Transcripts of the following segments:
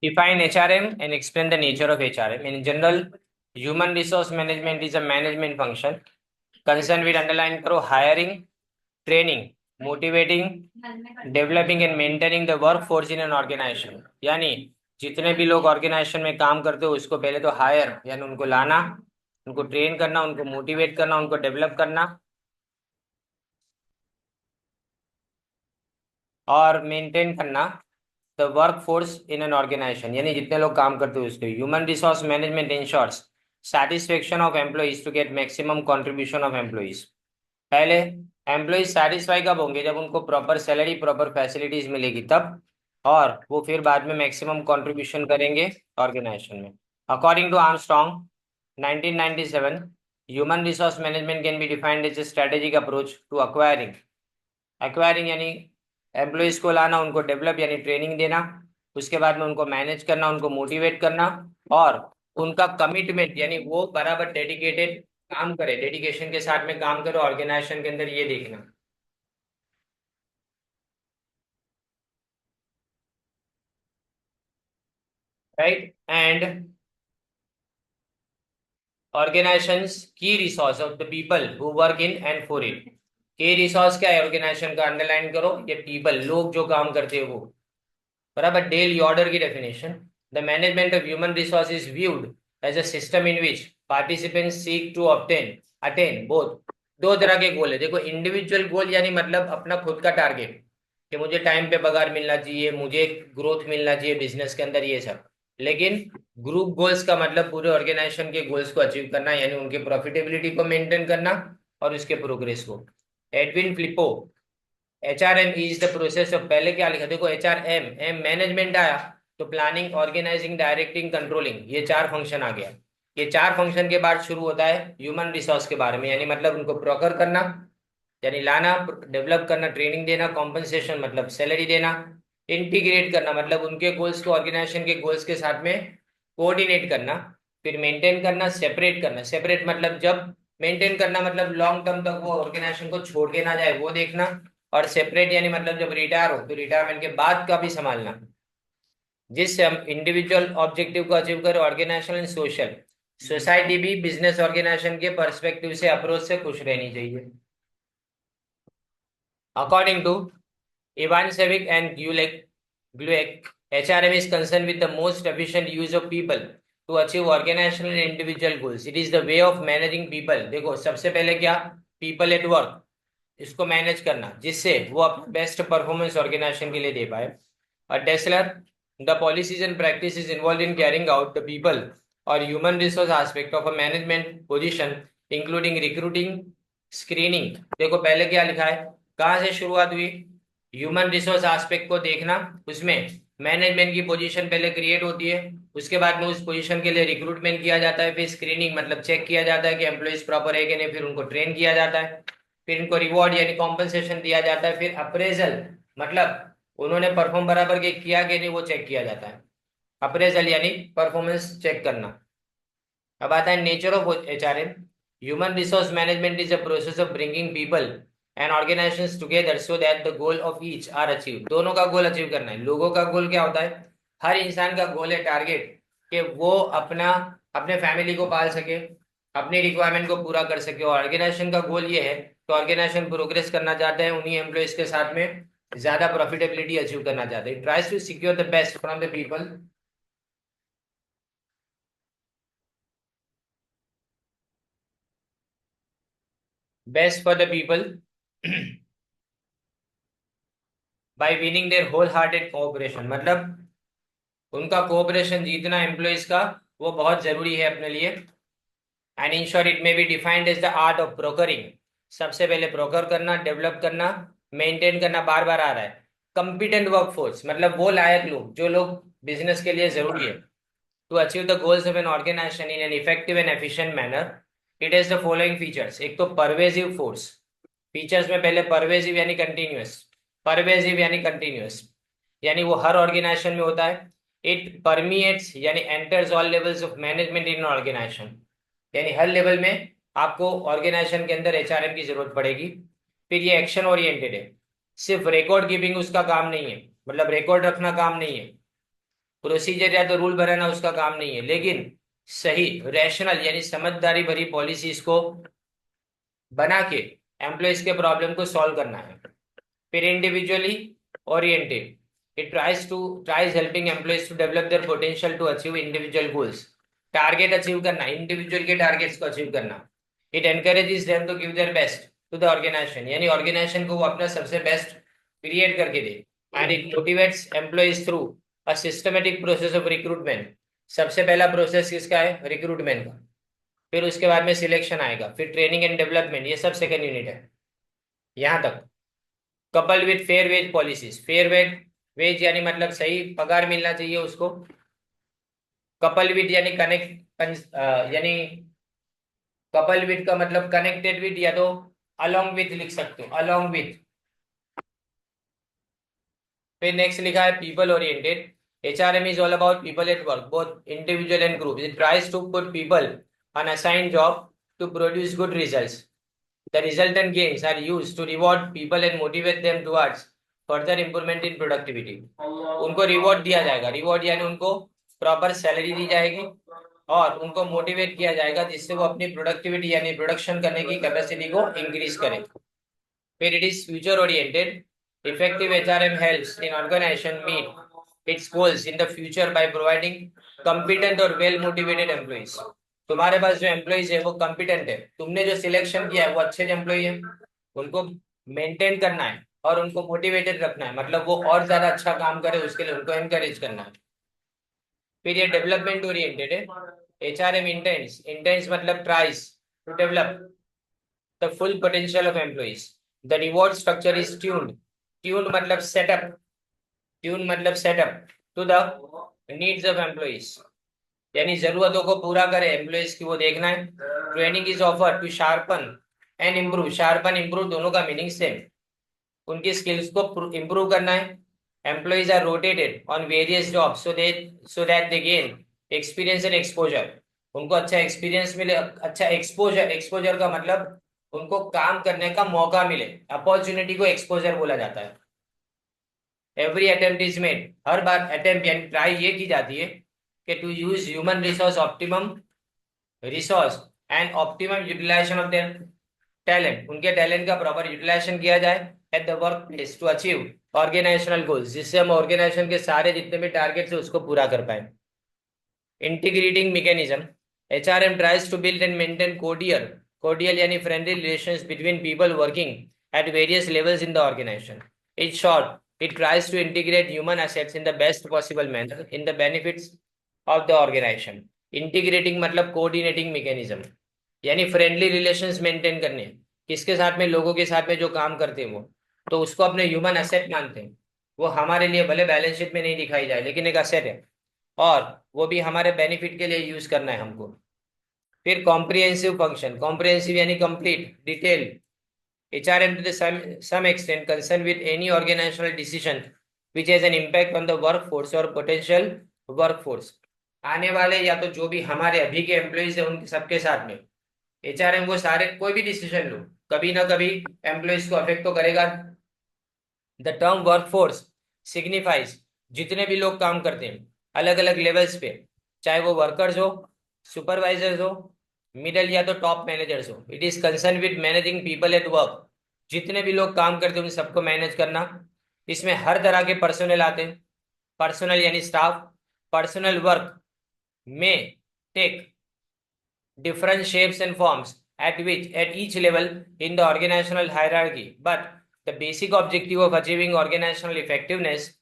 Define HRM and explain the nature of HRM. In general, human resource management is a management function concerned with underline करो hiring, training, motivating, developing and maintaining the workforce in an organization. यानी जितने भी लोग organisation में काम करते हो उसको पहले तो हायर यानी उनको लाना, उनको ट्रेन करना, उनको मोटिवेट करना, उनको डेवलप करना और मेंटेन करना the work force in an organisation यानी जितने लोग काम करते हो उसको human resource management ensures satisfaction of employees to get maximum contribution of employees. पहले एम्प्लॉय सेटिस्फाई कब होंगे? जब उनको प्रॉपर सैलरी प्रॉपर फैसिलिटीज मिलेगी तब, और वो फिर बाद में मैक्सिमम कंट्रीब्यूशन करेंगे ऑर्गेनाइजेशन में। According to Armstrong 1997, human resource management can be defined as a strategic approach to acquiring यानी एम्प्लॉयज को लाना, उनको डेवलप यानी ट्रेनिंग देना, उसके बाद में उनको मैनेज करना, उनको मोटिवेट करना और उनका कमिटमेंट यानी वो बराबर डेडिकेटेड काम करे, डेडिकेशन के साथ में काम करे ऑर्गेनाइजेशन के अंदर, ये देखना। राइट। एंड ऑर्गेनाइजेशंस की resource of the people who work in and for it. की रिसोर्स क्या है ऑर्गेनाइजेशन का? अंडरलाइन करो, ये पीपल लोग जो काम करते हैं वो बराबर। डेल ऑर्डर की definition, the management of human resource is viewed as a system in which participants seek to obtain attain both. दो तरह के गोल है देखो, इंडिविजुअल गोल यानी मतलब अपना खुद का टारगेट कि मुझे टाइम पे पगार मिलना चाहिए, मुझे ग्रोथ मिलना चाहिए बिजनेस के अंदर, ये सब। लेकिन ग्रुप गोल्स का मतलब पूरे ऑर्गेनाइजेशन के गोल्स को अचीव करना यानी उनके प्रॉफिटेबिलिटी को मेंटेन करना और उसके प्रोग्रेस को। Edwin Flippo, HRM is the process of, पहले क्या लिखा देखो, HRM, एम मैनेजमेंट आया तो प्लानिंग, ऑर्गेनाइजिंग, डायरेक्टिंग, कंट्रोलिंग, ये चार फंक्शन आ गया। ये चार फंक्शन के बाद शुरू होता है ह्यूमन रिसोर्स के बारे में, यानी मतलब उनको प्रोकर करना यानी लाना, डेवलप करना, ट्रेनिंग देना, कॉम्पनसेशन मतलब सैलरी देना, इंटीग्रेट करना मतलब उनके गोल्स को ऑर्गेनाइजेशन के गोल्स के साथ में कोऑर्डिनेट करना, फिर मेंटेन करना, सेपरेट करना। सेपरेट मतलब जब मेंटेन करना मतलब लॉन्ग टर्म तक वो ऑर्गेनाइजेशन को छोड़ के ना जाए वो देखना, और सेपरेट यानी मतलब जब रिटायर हो तो रिटायरमेंट के बाद का भी संभालना, जिससे हम इंडिविजुअल ऑब्जेक्टिव को अचीव करें, ऑर्गेनाइजेशनल एंड सोशल। सोसाइटी भी बिजनेस ऑर्गेनाइजेशन के पर्सपेक्टिव से अप्रोच से खुश रहनी चाहिए। According to Ivancevich and Glueck, HRM is concerned with the most efficient use of people to achieve organizational and individual goals. It is the way of managing people. देखो सबसे पहले क्या, people at work, इसको manage करना जिससे वो अपना best performance organisation के लिए दे पाए। और Dessler, the policies and practices involve in carrying out the people और human resource aspect of a management position including recruiting, screening. देखो पहले क्या लिखा है, कहाँ से शुरुआत हुई, ह्यूमन रिसोर्स एस्पेक्ट को देखना, उसमें मैनेजमेंट की पोजीशन पहले क्रिएट होती है, उसके बाद में उस पोजीशन के लिए रिक्रूटमेंट किया जाता है, फिर स्क्रीनिंग मतलब चेक किया जाता है कि एम्प्लॉइज प्रॉपर है कि नहीं, फिर उनको ट्रेन किया जाता है, फिर इनको रिवॉर्ड यानी कॉम्पनसेशन दिया जाता है, फिर अप्रेजल मतलब उन्होंने परफॉर्म बराबर के किया कि नहीं वो चेक किया जाता है। अप्रेजल यानी परफॉर्मेंस चेक करना। अब आता है nature of HRM। Human resource management is a process of bringing people and organisations together so that the goal of each are achieve. दोनों का गोल अचीव करना है। लोगों का गोल क्या होता है, हर इंसान का गोल है टारगेट कि वो अपना अपने फैमिली को पाल सके, अपनी रिक्वायरमेंट को पूरा कर सके। और ऑर्गेनाइजेशन का गोल ये है तो ऑर्गेनाइजेशन प्रोग्रेस करना चाहते हैं उन्हीं एम्प्लॉयज के साथ में, ज्यादा प्रॉफिटेबिलिटी अचीव करना चाहते हैं। Tries to secure the best from the people, best for the people by winning their whole hearted cooperation, मतलब उनका कोऑपरेशन जीतना एम्प्लॉयज का वो बहुत जरूरी है अपने लिए। And in short it may be defined as the art of brokering, सबसे पहले ब्रोकर करना, डेवलप करना, मेंटेन करना, बार बार आ रहा है। कंपिटेंट वर्कफोर्स मतलब वो लायक लोग जो लोग बिजनेस के लिए जरूरी है। To achieve the goals of an organisation in an effective and efficient manner it has the following features. एक तो परवेजिव फोर्स, फीचर्स में पहले परवेजिव यानी कंटिन्यूअस, परवेजिव यानी कंटिन्यूअस यानी वो हर ऑर्गेनाइजेशन में होता है। इट परमिएट्स यानी enters all levels of management in organisation, यानी हर लेवल में आपको ऑर्गेनाइजेशन के अंदर HRM की जरूरत पड़ेगी। फिर ये एक्शन ओरिएंटेड है, सिर्फ रिकॉर्ड कीपिंग उसका काम नहीं है, मतलब रिकॉर्ड रखना काम नहीं है, प्रोसीजर या तो रूल बनाना उसका काम नहीं है, लेकिन सही रैशनल यानी समझदारी भरी पॉलिसीज को बना के एम्प्लॉयज के प्रॉब्लम को सॉल्व करना है। फिर individually oriented, it tries helping employees to develop their potential to achieve individual goals. Target achieve करना, इंडिविजुअल के टारगेट्स को अचीव करना। It encourages them to give their best to the organisation, यानी organisation को वो अपना सबसे बेस्ट क्रिएट करके दे। And it motivates employees through a systematic process of recruitment. सबसे पहला प्रोसेस किसका है? रिक्रूटमेंट का। फिर उसके बाद में सिलेक्शन आएगा, फिर ट्रेनिंग एंड डेवलपमेंट, ये सब सेकंड यूनिट है यहाँ तक। Couple with fair wage policies, fair wage यानी मतलब सही पगार मिलना चाहिए उसको। कपल विथ यानी यानी कपल विथ का मतलब कनेक्टेड विथ या तो अलोंग विथ लिख सकते हो, अलोंग विथ। फिर नेक्स्ट लिखा है people oriented. HRM is all about people at work, both individual and group. It tries to put people on assigned job to produce good results. The resultant gains are used to reward people and motivate them towards further improvement in productivity. उनको reward दिया जाएगा, reward यानी उनको proper salary दी जाएगी और उनको motivate किया जाएगा जिससे वो अपनी प्रोडक्टिविटी यानी प्रोडक्शन करने की कैपेसिटी को इंक्रीज करें। फिर it is future oriented. Effective HRM helps in organisation meet its goals in the future by providing competent और वेल मोटिवेटेड एम्प्लॉइज। तुम्हारे पास जो एम्प्लॉइज है वो कॉम्पिटेंट है, तुमने जो सिलेक्शन किया है वो अच्छे एम्प्लॉय है, उनको मेंटेन करना है और उनको मोटिवेटेड रखना है, मतलब वो और ज्यादा अच्छा काम करे उसके लिए उनको एनकरेज करना है। फिर ये डेवलपमेंट ओरिएंटेड है। HRM इंटेंस मतलब tries to develop the full potential of employees. The reward structure is tuned मतलब setup, to the needs of employees, यानी जरूरतों को पूरा करे एम्प्लॉइज की, वो देखना है। Training is offer to sharpen and improve, sharpen improve दोनों का मीनिंग सेम, उनकी स्किल्स को इम्प्रूव करना है। Employees are rotated on various job so that they gain experience and exposure. उनको अच्छा एक्सपीरियंस मिले, अच्छा एक्सपोजर, एक्सपोजर का मतलब उनको काम करने का मौका मिले, अपॉर्चुनिटी को एक्सपोजर बोला जाता है। एवरी अटेम्प्ट इज मेड, हर बार अटेम्प्ट यानी ट्राई ये की जाती है कि to use human resource optimum resource and optimum utilisation of their talent, उनके टैलेंट का प्रॉपर यूटिलाइजेशन किया जाए at the work place to achieve organisational goals, जिससे हम ऑर्गेनाइजेशन के सारे जितने भी टारगेट्स है उसको पूरा कर पाए। Integrating mechanism, HRM tries to build and maintain cordial यानी friendly relations between people working at various levels in the organization. In short, it tries to integrate human assets in the best possible manner in the benefits of the organization. Integrating मतलब coordinating mechanism, यानी friendly relations maintain करने, किसके साथ में? लोगों के साथ में जो काम करते हैं वो, तो उसको अपने ह्यूमन एसेट मानते हैं। वो हमारे लिए भले बैलेंस शीट में नहीं दिखाई जाए लेकिन एक एसेट है और वो भी हमारे बेनिफिट के लिए यूज करना है हमको। फिर कॉम्प्रिहेंसिव फंक्शन, कॉम्प्रिहेंसिव यानी complete, detail. HRM to the some extent concerned with any organizational decision which has an impact on the workforce or potential workforce। आने वाले या तो जो भी हमारे अभी के एम्प्लॉइज है उनके सबके साथ में HRM वो सारे कोई भी डिसीजन लो कभी ना कभी एम्प्लॉइज को अफेक्ट तो करेगा। द टर्म वर्कफोर्स सिग्निफाइज जितने भी लोग काम करते हैं अलग अलग लेवल्स पे, चाहे वो वर्कर्स हो, सुपरवाइजर्स हो, मिडल या तो टॉप मैनेजर्स हो। It is concern with managing people at work, जितने भी लोग काम करते हैं उन सबको मैनेज करना। इसमें हर तरह के पर्सनल आते हैं, पर्सनल यानी स्टाफ। पर्सनल वर्क में take different shapes and forms at each level in the organizational hierarchy, but the basic objective of achieving organizational effectiveness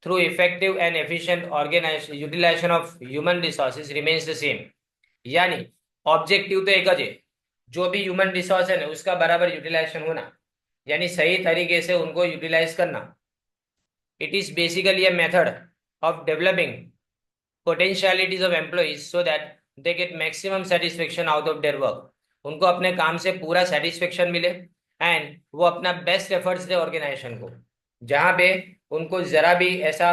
through effective and efficient organization utilization of human resources remains the same। यानी objective तो एक है, जो भी human resource है ना उसका बराबर यूटिलाइजेशन होना, यानी सही तरीके से उनको यूटिलाइज करना। It is basically a method of developing potentialities of employees so that they get maximum satisfaction out of their work। उनको अपने काम से पूरा सेटिस्फेक्शन मिले एंड वो अपना बेस्ट एफर्ट्स दे ऑर्गेनाइजेशन को, जहां पे उनको जरा भी ऐसा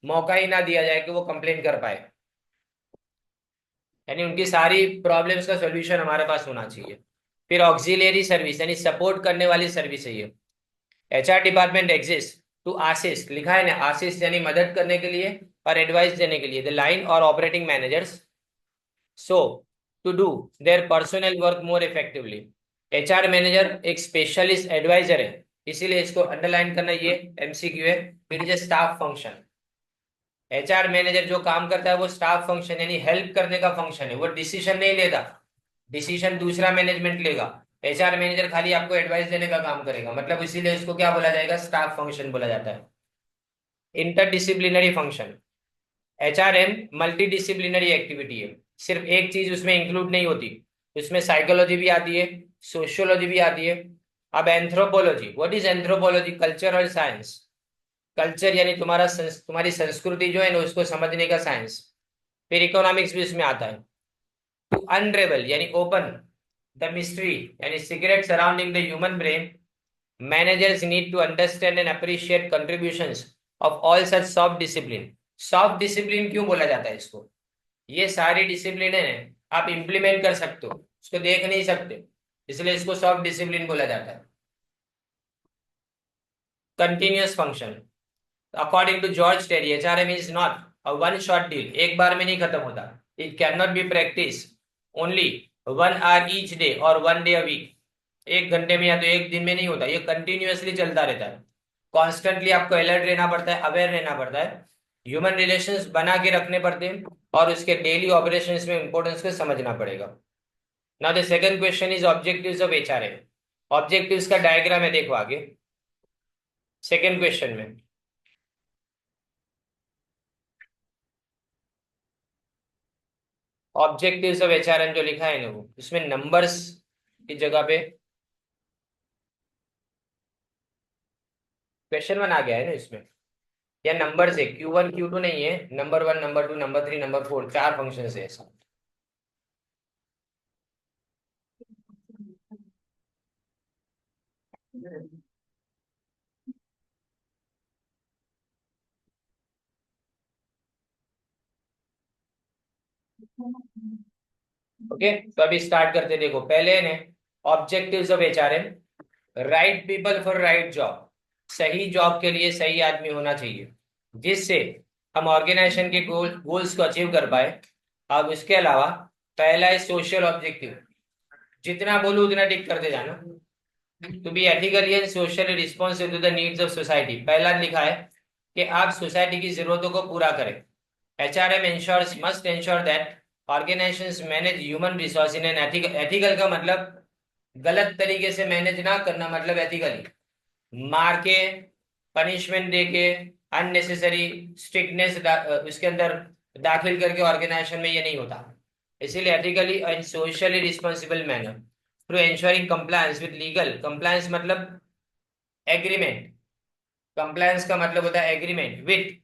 मौका ही ना दिया जाए कि वो कंप्लेन कर पाए, यानी उनकी सारी प्रॉब्लम्स का सॉल्यूशन हमारे पास होना चाहिए। फिर ऑक्सिलियरी सर्विस यानी सपोर्ट करने वाली सर्विस है ये। HR department exist to assist, लिखा है ना असिस्ट यानी मदद करने के लिए, और एडवाइस देने के लिए, द लाइन और operating managers, so to do their personal work more effectively. HR manager एक स्पेशलिस्ट एडवाइजर है, इसीलिए इसको अंडरलाइन करना, ये एमसीक्यू है। It is a staff function. HR manager जो काम करता है वो स्टाफ फंक्शन यानी हेल्प करने का फंक्शन है, वो डिसीजन नहीं लेता, डिसीजन दूसरा मैनेजमेंट लेगा। एचआर मैनेजर खाली आपको एडवाइस देने का काम करेगा, मतलब इसीलिए इसको क्या बोला जाएगा, स्टाफ फंक्शन बोला जाता है। Interdisciplinary function, HRM multi disciplinary activity है, सिर्फ एक चीज उसमें इंक्लूड नहीं होती, उसमें साइकोलॉजी भी आती है, सोशियोलॉजी भी आती है। अब anthropology, what is anthropology, cultural science. Culture यानी तुम्हारी संस्कृति जो है ना, उसको समझने का साइंस। फिर इकोनॉमिक्स भी उसमें आता है। टू अनरेवल यानी ओपन द मिस्ट्री यानी secret surrounding the human brain, managers need to understand and appreciate contributions of all such soft discipline. Soft discipline क्यों बोला जाता है इसको, ये सारी डिसिप्लिन है आप इंप्लीमेंट कर सकते हो, उसको देख नहीं सकते, इसलिए इसको सॉफ्ट डिसिप्लिन बोला जाता है। Continuous function, according to George Terry, HRM is not a one shot deal, एक बार में नहीं खत्म होता। It can not be practice only 1 hour each day और 1 day a week, एक घंटे में या तो एक दिन में नहीं होता, ये कंटिन्यूअसली चलता रहता है। कॉन्स्टेंटली आपको अलर्ट रहना पड़ता है, अवेयर रहना पड़ता है, ह्यूमन रिलेशंस बना के रखने पड़ते हैं, और उसके डेली ऑपरेशंस में इंपॉर्टेंस को समझना पड़ेगा। Now the second question is objectives of HRM. Objectives का डायग्राम है, देखो आगे सेकंड क्वेश्चन में। ऑब्जेक्टिव्स ऑफ एचआरएम जो लिखा है ना, वो उसमें नंबर्स की जगह पे क्वेश्चन 1 आ गया है ना इसमें, या नंबर्स है, Q1 Q2 नहीं है, number 1 number 2 number 3 number 4, 4 function है ऐसा। ओके, तो अभी स्टार्ट करते, देखो पहले ने objectives of HRM, right people for right job, सही जॉब के लिए सही आदमी होना चाहिए, जिससे हम ऑर्गेनाइजेशन के गोल्स को अचीव कर पाए। अब उसके अलावा पहला है सोशल ऑब्जेक्टिव, जितना बोलूं उतना टिक करते जाना। To be ethically and socially responsive to the needs of society, पहला लिखा है कि आप सोसाइटी की जरूरतों को पूरा करें। HRM ensures must ensure that organisations manage human resource in an ethical, ethical का मतलब गलत तरीके से मैनेज ना करना, मतलब एथिकली मार के, पनिशमेंट दे के, अननेसेसरी स्ट्रिक्टनेस उसके अंदर दाखिल करके ऑर्गेनाइजेशन में ये नहीं होता। इसीलिए ethically and socially responsible manner through ensuring compliance with legal, compliance मतलब एग्रीमेंट, कंप्लायंस का मतलब होता है एग्रीमेंट विद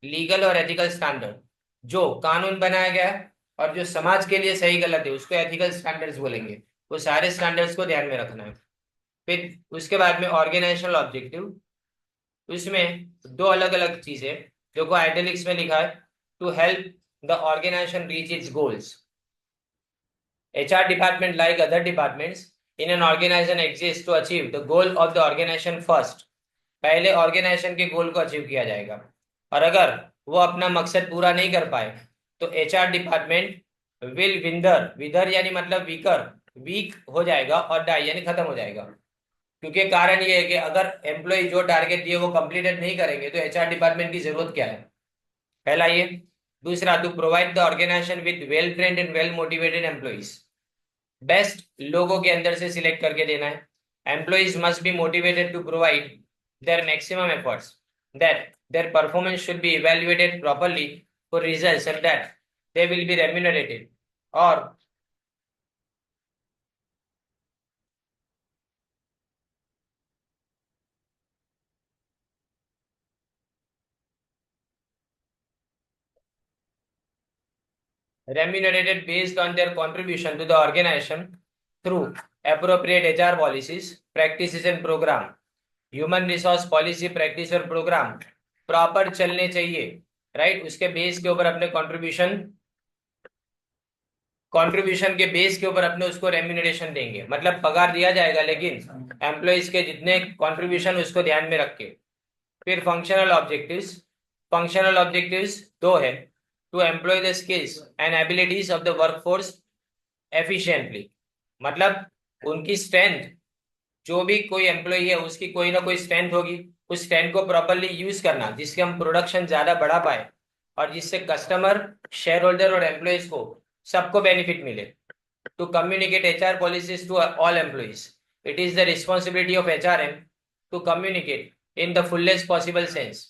लीगल और एथिकल स्टैंडर्ड, जो कानून बनाया गया है और जो समाज के लिए सही गलत है उसको एथिकल स्टैंडर्ड्स बोलेंगे, वो सारे स्टैंडर्ड्स को ध्यान में रखना है। फिर उसके बाद में ऑर्गेनाइजेशनल ऑब्जेक्टिव, उसमें दो अलग अलग चीजें, जो को आइटैलिक्स में लिखा है, to help the organisation reach its goals. HR department, like other departments in an organization, exists to achieve the goal of the organization first, पहले ऑर्गेनाइजेशन के गोल को अचीव किया जाएगा, और अगर वो अपना मकसद पूरा नहीं कर पाए तो HR डिपार्टमेंट विल विंदर, विदर यानी मतलब वीकर, वीक हो जाएगा, और डाई यानी खत्म हो जाएगा। क्योंकि कारण ये है कि अगर एम्प्लॉय जो टारगेट दिए वो कंप्लीटेड नहीं करेंगे तो HR डिपार्टमेंट की जरूरत क्या है, पहला ये। दूसरा, to provide the organisation with well trained and well motivated employees, best लोगों के अंदर से सिलेक्ट करके देना है। Employees must be motivated to provide their maximum efforts, that their performance should be evaluated properly for results, and that they will be remunerated or remunerated based on their contribution to the organization through appropriate HR policies, practices and program। Human resource policy, practice और programme proper चलने चाहिए, right. उसके base के ऊपर अपने contribution के base के ऊपर अपने उसको रेम्यूनरेशन देंगे, मतलब पगार दिया जाएगा लेकिन एम्प्लॉइज के जितने कंट्रीब्यूशन उसको ध्यान में रख के। फिर फंक्शनल ऑब्जेक्टिव्स, फंक्शनल ऑब्जेक्टिव्स दो है, to employ the skills and abilities of the workforce efficiently, मतलब उनकी स्ट्रेंथ, जो भी कोई एम्प्लॉय है उसकी कोई ना कोई स्ट्रेंथ होगी, उस स्ट्रेंथ को प्रॉपरली यूज करना जिससे हम प्रोडक्शन ज्यादा बढ़ा पाए और जिससे कस्टमर, शेयर होल्डर और एम्प्लॉयज को सबको बेनिफिट मिले। To communicate HR policies to all employees, it is the responsibility of HRM to communicate in the fullest possible sense.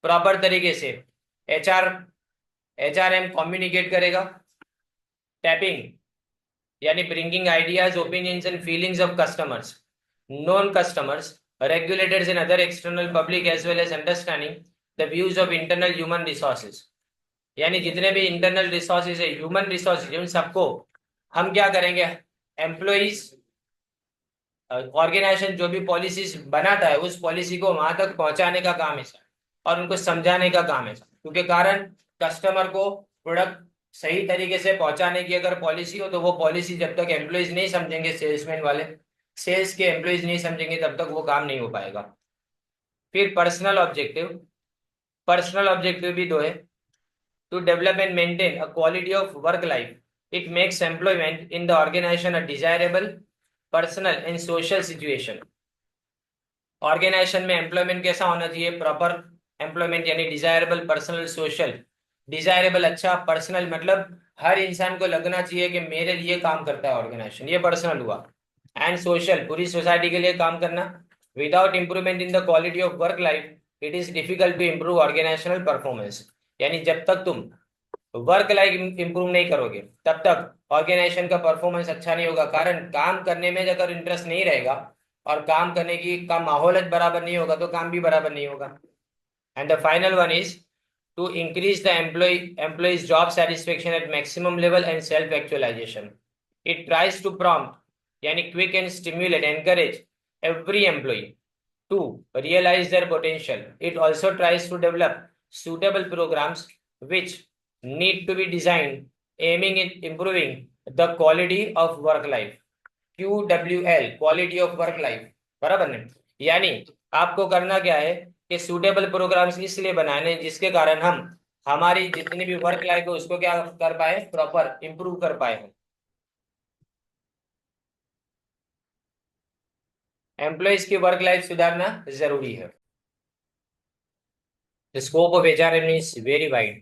Proper तरीके से एचआरएम कम्युनिकेट करेगा, टैपिंग यानी bringing ideas, opinions and feelings of customers, known customers, regulators and other external public as well as understanding the views of internal human resources। यानी जितने भी internal resources है, human resources, उन सबको हम क्या करेंगे, एम्प्लॉइज, ऑर्गेनाइजेशन जो भी पॉलिसीज बनाता है उस पॉलिसी को वहां तक पहुंचाने का काम है सर, और उनको समझाने का काम है सर, क्योंकि कारण कस्टमर को प्रोडक्ट सही तरीके से पहुंचाने की अगर पॉलिसी हो तो वो पॉलिसी जब तक एम्प्लॉइज नहीं समझेंगे, सेल्समैन वाले सेल्स के एम्प्लॉइज नहीं समझेंगे तब तक वो काम नहीं हो पाएगा। फिर पर्सनल ऑब्जेक्टिव भी दो है, to develop and maintain a quality of work life, it makes employment in the organisation a desirable personal and social situation. Organisation में एम्प्लॉयमेंट कैसा होना चाहिए, प्रॉपर एम्प्लॉयमेंट यानी डिजायरेबल, पर्सनल, सोशल। डिजायरेबल अच्छा, personal मतलब हर इंसान को लगना चाहिए कि मेरे लिए काम करता है ऑर्गेनाइजेशन, ये पर्सनल हुआ। एंड सोशल, पूरी सोसाइटी के लिए काम करना। Without improvement in the quality of work life it is difficult to improve organisational performance. यानी जब तक तुम वर्क लाइफ इंप्रूव नहीं करोगे तब तक ऑर्गेनाइजेशन का परफॉर्मेंस अच्छा नहीं होगा, कारण काम करने में अगर इंटरेस्ट नहीं रहेगा और काम करने की का माहौल बराबर नहीं होगा तो काम भी बराबर नहीं होगा। And the final one is to increase the employees job satisfaction at maximum level and self actualisation. It tries to prompt यानी quick and stimulate encourage every employee to realize their potential. It also tries to develop suitable programs which need to be designed aiming at improving the quality of work life। QWL, quality of work life, बराबर नहीं? यानी आपको करना क्या है कि suitable programmes इसलिए बनाने जिसके कारण हम हमारी जितनी भी वर्क लाइफ है उसको क्या कर पाए, प्रॉपर इंप्रूव कर पाए। एम्प्लॉयज की वर्क लाइफ सुधारना जरूरी है। The scope of HRM is very wide.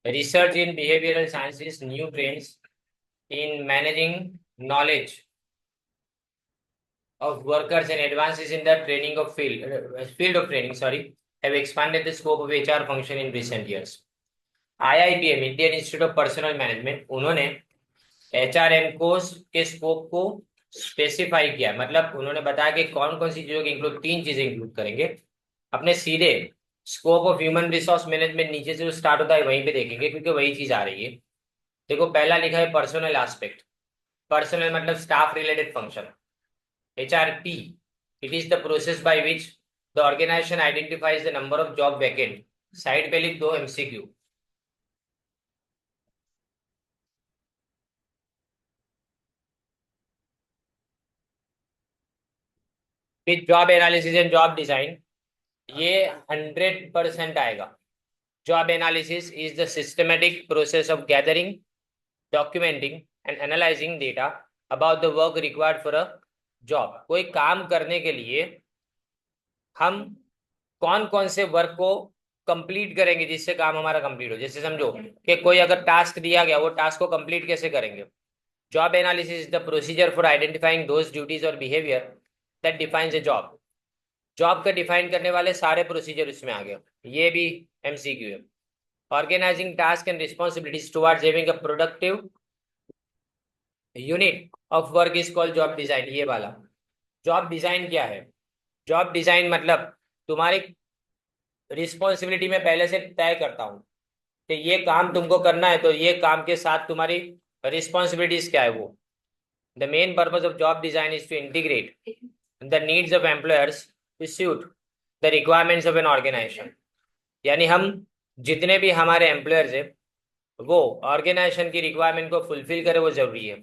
Research in behavioral sciences, new trends in managing knowledge of workers and advances in the training of field of training, have expanded the scope of HR function in recent years। IIPM, Indian Institute of Personnel Management, उन्होंने HRM course के scope को specify किया, मतलब उन्होंने बताया कि कौन कौन सी चीजों की इंक्लूड, 3 चीजें इंक्लूड करेंगे। अपने सीधे scope of human resource management नीचे से जो स्टार्ट होता है वहीं पे देखेंगे क्योंकि वही चीज आ रही है। देखो पहला लिखा है पर्सनल एस्पेक्ट, पर्सनल मतलब staff related function. HRP, it is the process by which the organisation identifies the number of job vacant. Side पे लिख दो MCQ। फिर job analysis and job design, ये 100% आएगा। Job analysis is the systematic process of gathering, documenting and analyzing data about the work required for a job। कोई काम करने के लिए हम कौन कौन से वर्क को कंप्लीट करेंगे जिससे काम हमारा कंप्लीट हो। जैसे समझो कि कोई अगर टास्क दिया गया, वो टास्क को कंप्लीट कैसे करेंगे। Job analysis is the procedure for identifying those duties और behaviour that defines a job. Job का डिफाइन करने वाले सारे प्रोसीजर इसमें आ गए, ये भी MCQ है। Organising task and responsibilities towards having a productive unit of work is called job design. ये वाला जॉब डिजाइन क्या है, जॉब डिजाइन मतलब तुम्हारी रिस्पॉन्सिबिलिटी में पहले से तय करता हूँ कि ये काम तुमको करना है, तो ये काम के साथ तुम्हारी रिस्पॉन्सिबिलिटीज क्या है वो। The main purpose of job design is to integrate the needs of employers to suit the requirements of an organisation. यानी हम जितने भी हमारे एम्प्लॉयर्स है वो ऑर्गेनाइजेशन की रिक्वायरमेंट को फुलफिल करे, वो जरूरी है।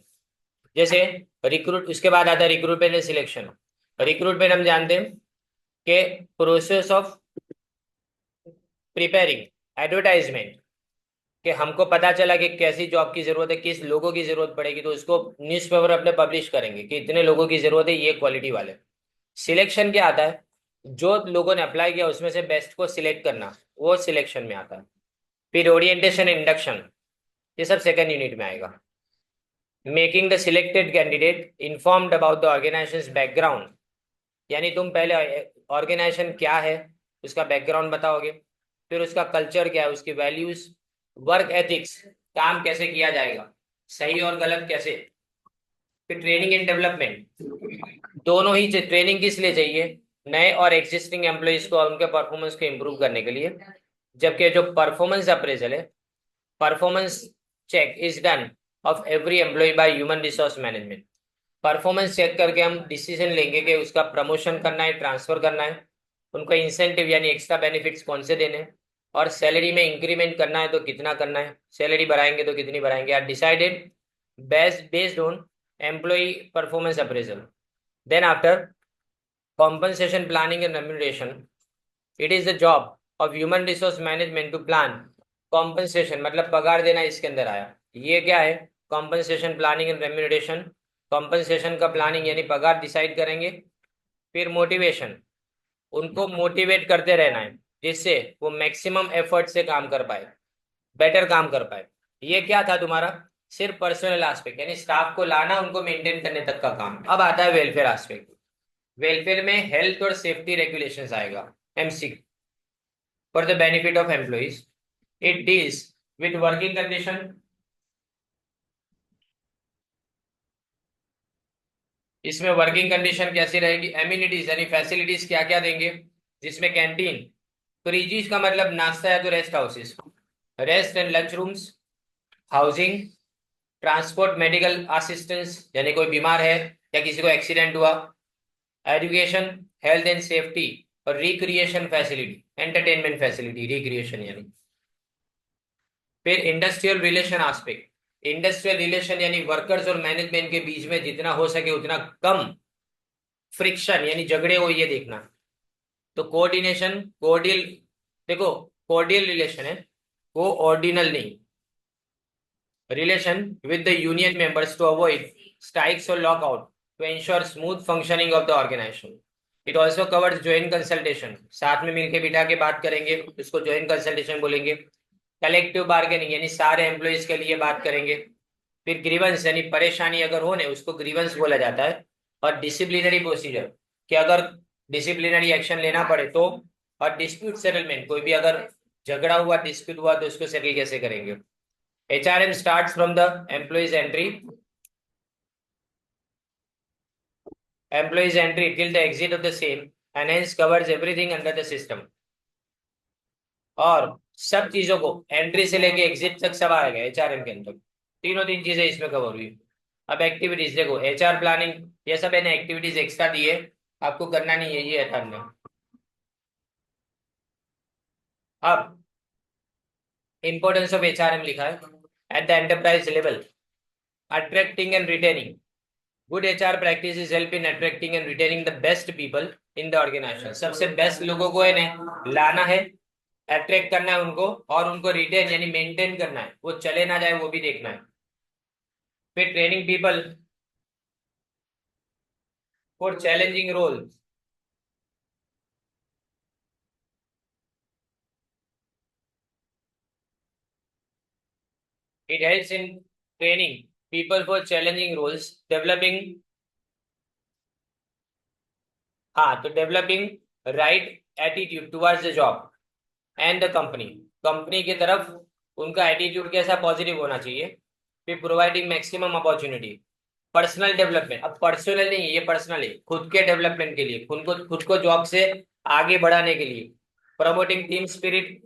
जैसे रिक्रूट, उसके बाद आता है रिक्रूटमेंट एंड सिलेक्शन। रिक्रूटमेंट हम जानते हैं कि प्रोसेस ऑफ प्रिपेयरिंग एडवर्टाइजमेंट, कि हमको पता चला कि कैसी जॉब की जरूरत है, किस लोगों की जरूरत पड़ेगी, तो उसको न्यूज़पेपर अपने पब्लिश करेंगे कि इतने लोगों की जरूरत है, ये क्वालिटी वाले। सिलेक्शन क्या आता है, जो लोगों ने अप्लाई किया उसमें से बेस्ट को सिलेक्ट करना, वो सिलेक्शन में आता है। फिर ओरिएंटेशन इंडक्शन, ये सब सेकंड यूनिट में आएगा। Making the selected candidate informed about the organisation background, यानी तुम पहले ऑर्गेनाइजेशन क्या है उसका बैकग्राउंड बताओगे, फिर उसका कल्चर क्या है, उसकी वैल्यूज, वर्क एथिक्स, काम कैसे किया जाएगा, सही और गलत कैसे। फिर ट्रेनिंग एंड डेवलपमेंट, दोनों ही ट्रेनिंग किस लिए चाहिए, नए और एग्जिस्टिंग एम्प्लॉयज को और उनके परफॉर्मेंस को इम्प्रूव करने के लिए। जबकि जो परफॉर्मेंस अप्रेजल है, performance check is done of every employee by human resource management. Performance check करके हम डिसीजन लेंगे कि उसका प्रमोशन करना है, ट्रांसफर करना है, उनको इंसेंटिव यानी एक्स्ट्रा बेनिफिट्स कौन से देने हैं, और सैलरी में इंक्रीमेंट करना है तो कितना करना है, सैलरी बढ़ाएंगे तो कितनी बढ़ाएंगे, are decided based on employee performance appraisal. Then after compensation planning and remuneration, it is the job of human resource management to plan compensation, मतलब पगार देना इसके अंदर आया। ये क्या है, compensation planning and remuneration, compensation का प्लानिंग यानी पगार डिसाइड करेंगे। फिर मोटिवेशन, उनको मोटिवेट करते रहना है जिससे वो मैक्सिमम एफर्ट से काम कर पाए, बेटर काम कर पाए। ये क्या था तुम्हारा, सिर्फ पर्सनल एस्पेक्ट यानी स्टाफ को लाना, उनको मेंटेन करने तक का काम। अब आता है वेलफेयर एस्पेक्ट। वेलफेयर में हेल्थ और सेफ्टी रेगुलेशंस आएगा, MC, for the benefit of employees. It deals with working condition, इसमें वर्किंग कंडीशन कैसी रहेगी, एम्यूनिटीज यानी फैसिलिटीज क्या क्या देंगे, जिसमें कैंटीन, फ्रीजीज का मतलब नाश्ता या तो rest houses, rest and lunch rooms, housing, transport, medical assistance यानी कोई बीमार है या किसी को एक्सीडेंट हुआ, एजुकेशन, हेल्थ एंड सेफ्टी, और recreation facility, entertainment facility, recreation यानी। फिर industrial relation aspect, industrial relation यानी वर्कर्स और मैनेजमेंट के बीच में जितना हो सके उतना कम फ्रिक्शन यानी झगड़े हो, ये देखना। तो कोऑर्डिनेशन, कोऑर्डियल, देखो कोऑर्डियल रिलेशन है, को ऑर्डिनल नहीं, relation with the union members to avoid strikes और lockout to ensure smooth functioning of the organisation. It also covers joint consultation, साथ में मिलकर बिठा के बात करेंगे, उसको ज्वाइंट कंसल्टेशन बोलेंगे। कलेक्टिव बार्गेनिंग यानी सारे एम्प्लॉयज के लिए बात करेंगे। फिर ग्रीवेंस यानी परेशानी अगर हो ने उसको ग्रीवेंस बोला जाता है। और डिसिप्लिनरी प्रोसीजर, कि अगर डिसिप्लिनरी एक्शन लेना पड़े तो। और डिस्प्यूट सेटलमेंट, कोई भी अगर झगड़ा हुआ, डिस्प्यूट हुआ तो उसको सेटल कैसे करेंगे। HRM starts from the employee's entry till the exit of the same and hence covers everything under the system। और सब चीजों को एंट्री से लेके एग्जिट तक सब आएगा HRM के अंदर, तीनों तीन चीजें इसमें कवर हुई। अब एक्टिविटीज देखो, HR प्लानिंग, ये सब है ना एक्टिविटीज एक्स्ट्रा दी है, आपको करना नहीं है, ये है करना। अब इंपॉर्टेंस ऑफ HRM लिखा है, at the enterprise level, attracting and retaining, good HR practices help in attracting and retaining the best people in the organization। सबसे बेस्ट लोगों को इन्हें लाना है, अट्रैक्ट करना है उनको, और उनको रिटेन यानी मेंटेन करना है, वो चले ना जाए वो भी देखना है। फिर training people for challenging role, it helps in training people for challenging roles, developing, हाँ तो developing right attitude towards the job and the company, company की तरफ उनका एटीट्यूड कैसा, पॉजिटिव होना चाहिए। फिर providing maximum opportunity, personal development, अब पर्सनल नहीं है ये, पर्सनल है, खुद के डेवलपमेंट के लिए, खुद को जॉब से आगे बढ़ाने के लिए। Promoting team spirit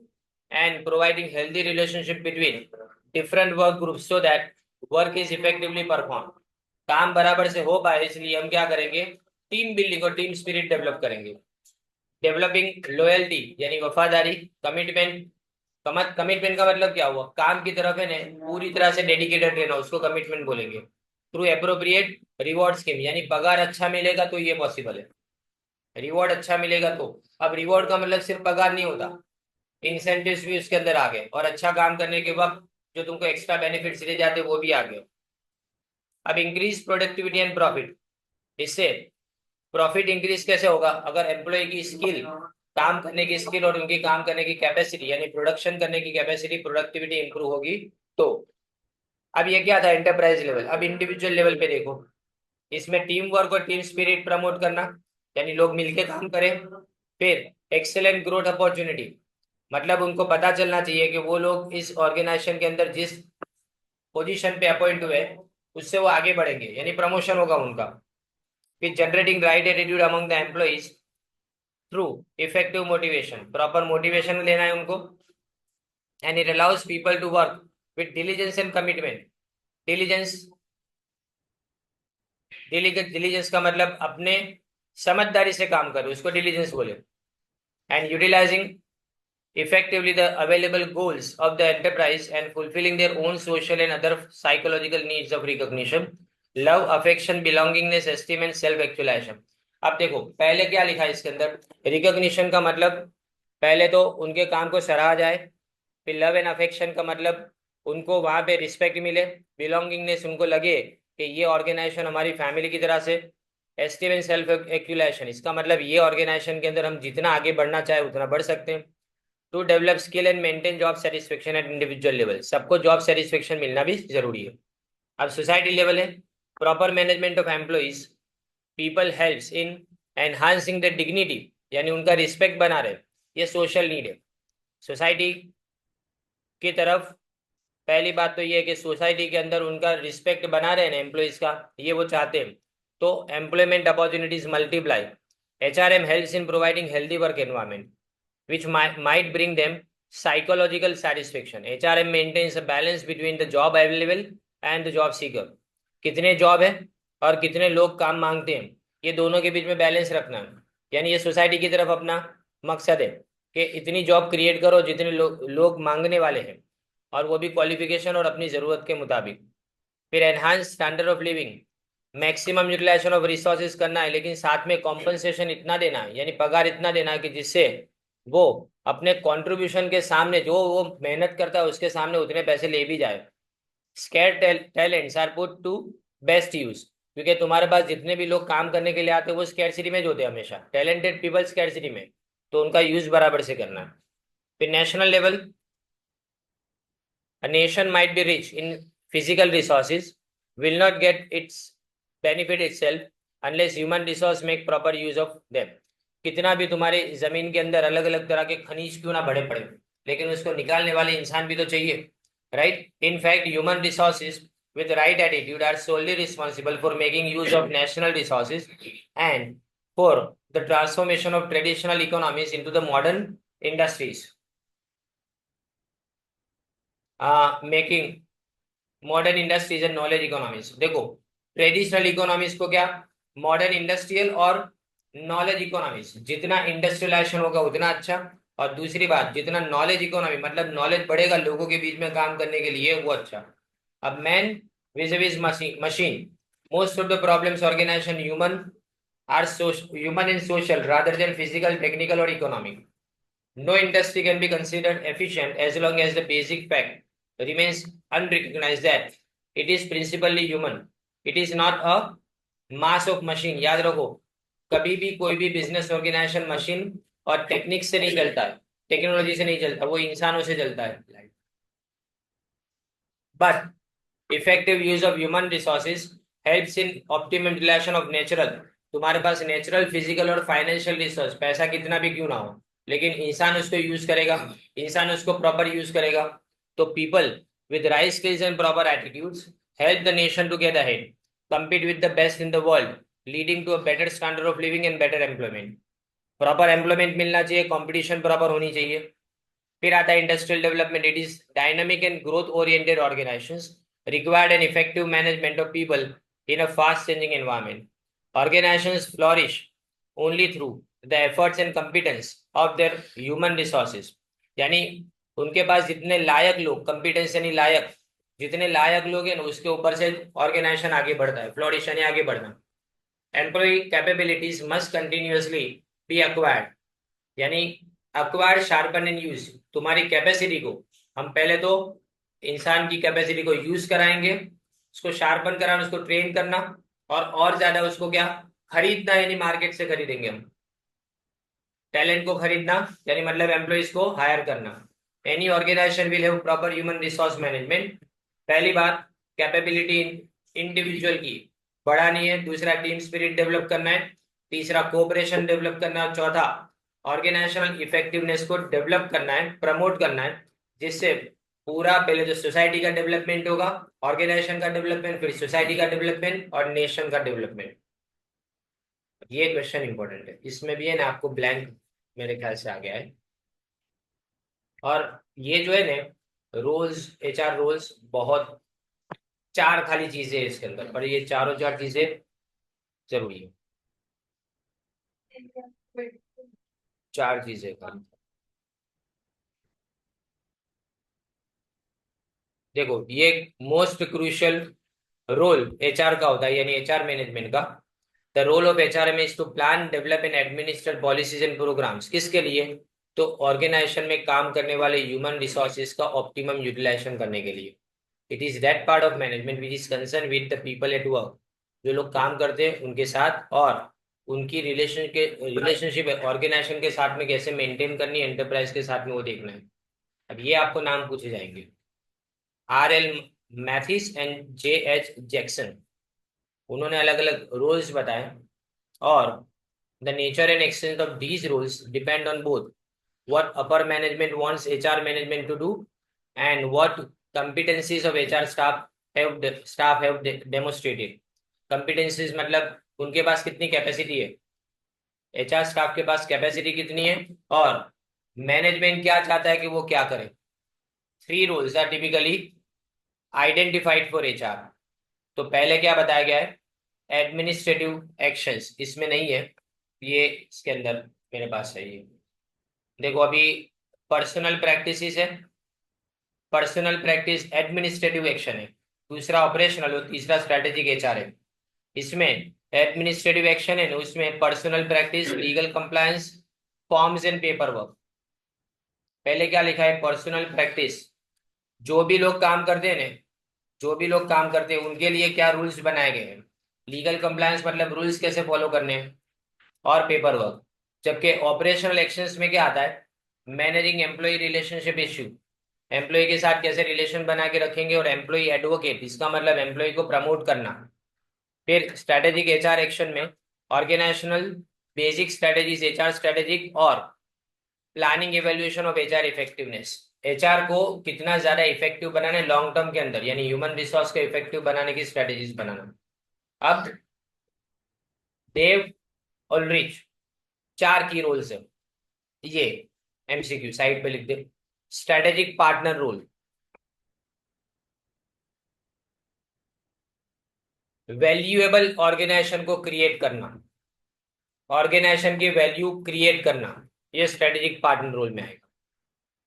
and providing healthy relationship between different work group so that work is effectively perform, काम बराबर से हो पाए इसलिए हम क्या करेंगे, टीम बिल्डिंग और टीम स्पिरिट डेवलप करेंगे। डेवलपिंग लॉयल्टी यानी वफादारी, कमिटमेंट, कमिटमेंट का मतलब क्या हुआ, काम की तरफ है ना पूरी तरह से डेडिकेटेड रहना, उसको कमिटमेंट बोलेंगे। थ्रू एप्रोप्रिएट रिवॉर्ड स्कीम यानी पगार अच्छा मिलेगा तो ये पॉसिबल है, रिवॉर्ड अच्छा मिलेगा तो। अब रिवॉर्ड का मतलब सिर्फ पगार नहीं होता, इंसेंटिव्स भी उसके अंदर आ गए, और अच्छा काम करने के वक्त जो तुमको एक्स्ट्रा बेनिफिट्स दिए जाते वो भी आ गए। अब इंक्रीज प्रोडक्टिविटी एंड प्रॉफिट, इससे प्रॉफिट इंक्रीज कैसे होगा? अगर एम्प्लॉय की स्किल, काम करने की स्किल और उनकी काम करने की कैपेसिटी यानी प्रोडक्शन करने की कैपेसिटी, प्रोडक्टिविटी इंप्रूव होगी तो। अब ये क्या था एंटरप्राइज लेवल। अब इंडिविजुअल लेवल पे देखो, इसमें टीम वर्क और टीम स्पिरिट प्रमोट करना, यानी लोग मिलके काम करें। फिर एक्सेलेंट ग्रोथ अपॉर्चुनिटी, मतलब उनको पता चलना चाहिए कि वो लोग इस ऑर्गेनाइजेशन के अंदर जिस पोजीशन पे अपॉइंट हुए उससे वो आगे बढ़ेंगे, यानी प्रमोशन होगा उनका। फिर generating right attitude among the employees through effective motivation, proper motivation लेना है उनको। And it allows people to work with diligence and commitment. Diligence, diligence का मतलब अपने समझदारी से काम करो, उसको डिलीजेंस बोले। And utilising effectively the available goals of the enterprise and fulfilling their own social and other psychological needs of recognition, love, affection, belongingness, esteem and self actualization। अब देखो पहले क्या लिखा है इसके अंदर, रिकॉग्निशन का मतलब पहले तो उनके काम को सराहा जाए। फिर लव एंड अफेक्शन का मतलब उनको वहां पे रिस्पेक्ट मिले। बिलोंगिंगनेस, उनको लगे कि ये ऑर्गेनाइजेशन हमारी फैमिली की तरह से। एस्टीम एंड सेल्फ एक्यूलेशन, इसका मतलब ये ऑर्गेनाइजेशन के अंदर हम जितना आगे बढ़ना चाहे उतना बढ़ सकते हैं। To develop skill and maintain job satisfaction at individual level, सबको जॉब सेटिस्फेक्शन मिलना भी जरूरी है। अब सोसाइटी लेवल है, proper management of employees people helps in enhancing the dignity, यानी उनका रिस्पेक्ट बना रहे, ये सोशल नीड है सोसाइटी की तरफ। पहली बात तो ये है कि सोसाइटी के अंदर उनका रिस्पेक्ट बना रहे ना एम्प्लॉइज का, ये वो चाहते हैं। तो employment opportunities multiply. HRM helps in providing healthy work environment which might bring them psychological satisfaction. HRM maintains a balance between the job available and the job seeker. कितने जॉब है और कितने लोग काम मांगते हैं, ये दोनों के बीच में बैलेंस रखना है। यानी ये सोसाइटी की तरफ अपना मकसद है कि इतनी जॉब क्रिएट करो जितने लोग मांगने वाले हैं, और वो भी क्वालिफिकेशन और अपनी ज़रूरत के मुताबिक। फिर enhance standard of living, maximum utilisation of resources करना है, लेकिन साथ में कॉम्पनसेशन इतना देना है, यानी पगार इतना देना है कि जिससे वो अपने कंट्रीब्यूशन के सामने, जो वो मेहनत करता है उसके सामने उतने पैसे ले भी जाए। Scarce talents are put to best use, क्योंकि तुम्हारे पास जितने भी लोग काम करने के लिए आते हैं वो स्कैरसिटी में जो होते हैं, हमेशा टैलेंटेड पीपल स्कैरसिटी में, तो उनका यूज बराबर से करना है। फिर national level, a nation might be rich in physical resources, will not get its benefit itself unless human resource make proper use of them। कितना भी तुम्हारे जमीन के अंदर अलग अलग तरह के खनिज क्यों ना बड़े पड़े, लेकिन उसको निकालने वाले इंसान भी तो चाहिए, right? In fact human resources with right attitude are solely responsible for making use of national resources and for the transformation of traditional economies into the modern industries, making modern industries and knowledge economies. देखो traditional economies को क्या, modern industrial और knowledge economies, जितना industrialisation होगा उतना अच्छा। और दूसरी बात, जितना नॉलेज इकोनॉमी मतलब नॉलेज बढ़ेगा लोगों के बीच में काम करने के लिए, वो अच्छा। अब man vis machine, most of the problems organisation human are human and social rather than physical, technical और economic. No industry can be considered efficient as long as the basic fact remains unrecognized that it is principally human. It is not a mass of machine। याद रखो, कभी भी कोई भी business organisation machine और technique से नहीं चलता है, टेक्नोलॉजी से नहीं चलता, वो इंसानों से चलता है। But effective use of human resources helps in optimum utilisation of natural. तुम्हारे पास नेचुरल, फिजिकल और फाइनेंशियल रिसोर्स, पैसा कितना भी क्यों ना हो, लेकिन इंसान उसको यूज करेगा, इंसान उसको प्रॉपर यूज करेगा, तो people with right skills and proper attitudes help the nation to get ahead, compete with the best in the world, leading to a better standard of living and better employment। Proper employment मिलना चाहिए, competition proper होनी चाहिए। फिर आता है industrial development. It is dynamic and growth oriented organisations required an effective management of people in a fast changing environment। Organizations flourish only through the efforts and competence of their human resources, यानी उनके पास जितने लायक लोग, competence यानी लायक, जितने लायक लोग हैं ना उसके ऊपर से ऑर्गेनाइजेशन आगे बढ़ता है, फ्लोरिश यानी आगे बढ़ना। Employee capabilities must continuously be acquired, यानी अक्वायर शार्पन एंड यूज, तुम्हारी कैपेसिटी को हम पहले तो इंसान की कैपेसिटी को यूज कराएंगे, उसको शार्पन कराना, उसको ट्रेन करना, और ज्यादा उसको क्या खरीदना, यानी मार्केट से खरीदेंगे हम टैलेंट को खरीदना, यानी मतलब एम्प्लॉइज को हायर करना। Any organisation will have proper human resource management. पहली बात, कैपेबिलिटी इंडिविजुअल की बढ़ानी है। दूसरा, टीम स्पिरिट डेवलप करना है। तीसरा, कोऑपरेशन डेवलप करना है। चौथा, ऑर्गेनाइजेशनल इफेक्टिवनेस को डेवलप करना है, प्रमोट करना है, जिससे पूरा पहले जो सोसाइटी का डेवलपमेंट होगा, ऑर्गेनाइजेशन का डेवलपमेंट, फिर सोसाइटी का डेवलपमेंट और नेशन का डेवलपमेंट। ये क्वेश्चन इंपॉर्टेंट है, इसमें भी है ना आपको ब्लैंक मेरे ख्याल से आ गया है। और ये जो है ना रोल्स, एचआर रोल्स, बहुत चार खाली चीजें है इसके अंदर, और ये चारों चार चीजें जरूरी है। चार चीजें का देखो, ये मोस्ट क्रूशियल रोल एचआर का होता है, यानी एचआर मैनेजमेंट का। The role of HRM is to plan, develop and administer policies and programmes. किसके लिए? तो ऑर्गेनाइजेशन में काम करने वाले ह्यूमन रिसोर्सेज का ऑप्टिमम यूटिलाइजेशन करने के लिए। It is that part of management which is concern with the people at work. जो लोग काम करते हैं उनके साथ, और उनकी रिलेशनशिप ऑर्गेनाइजेशन के साथ में कैसे मेंटेन करनी है, एंटरप्राइज के साथ में, वो देखना है। अब ये आपको नाम पूछे जाएंगे, R L Mathis and J H Jackson, उन्होंने अलग अलग रोल्स बताए। और the nature and extent of these roles depend on both what upper management wants HR management to do and what competencies of HR staff have demonstrated। competencies मतलब उनके पास कितनी capacity है, HR staff के पास capacity कितनी है, और management क्या चाहता है कि वो क्या करे। Three roles are typically identified for HR। तो पहले क्या बताया गया है, एडमिनिस्ट्रेटिव एक्शंस, इसमें नहीं है ये, इसके अंदर मेरे पास है ये। देखो अभी पर्सनल प्रैक्टिसेस है, पर्सनल प्रैक्टिस एडमिनिस्ट्रेटिव एक्शन है। दूसरा ऑपरेशनल और तीसरा स्ट्रेटेजिक एचआर है। इसमें एडमिनिस्ट्रेटिव एक्शन है ना, उसमें personal practice, legal compliance, forms and paper work. पहले क्या लिखा है, पर्सनल प्रैक्टिस, जो भी लोग काम करते हैं ना, जो भी लोग काम करते हैं उनके लिए क्या रूल्स बनाए गए हैं। लीगल कंप्लायंस मतलब रूल्स कैसे फॉलो करने हैं, और पेपर वर्क। जबकि ऑपरेशनल एक्शंस में क्या आता है, managing employee relationship issue, employee के साथ कैसे रिलेशन बना के रखेंगे, और एम्प्लॉय एडवोकेट, इसका मतलब एम्प्लॉय को प्रमोट करना। फिर स्ट्रेटेजिक एचआर एक्शन में organisational basic strategies, HR strategic, और planning evaluation of HR effectiveness. HR को कितना ज्यादा इफेक्टिव बनाना है लॉन्ग टर्म के अंदर, यानी ह्यूमन रिसोर्स को इफेक्टिव बनाने की स्ट्रेटेजीज बनाना। अब देव ऑलरिच, चार की रोल्स है ये, एमसीक्यू साइड पे लिख दे। Strategic partner role, valuable organisation को क्रिएट करना, ऑर्गेनाइजेशन की वैल्यू क्रिएट करना, ये स्ट्रेटेजिक पार्टनर रोल में आएगा।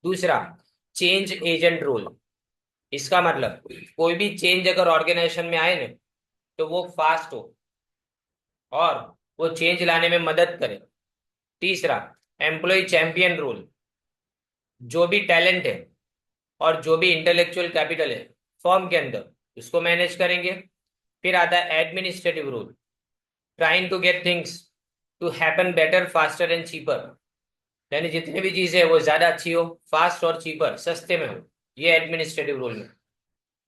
दूसरा, चेंज एजेंट रोल, इसका मतलब कोई भी चेंज अगर ऑर्गेनाइजेशन में आए ना, तो वो फास्ट हो और वो चेंज लाने में मदद करे। तीसरा, एम्प्लॉय चैंपियन रोल, जो भी टैलेंट है और जो भी इंटेलेक्चुअल कैपिटल है फर्म के अंदर, उसको मैनेज करेंगे। फिर आता है administrative role, trying to get things to happen better, faster and cheaper, यानी जितनी भी चीजें वो ज्यादा अच्छी हो, फास्ट और चीपर, सस्ते में हो, ये एडमिनिस्ट्रेटिव रोल में।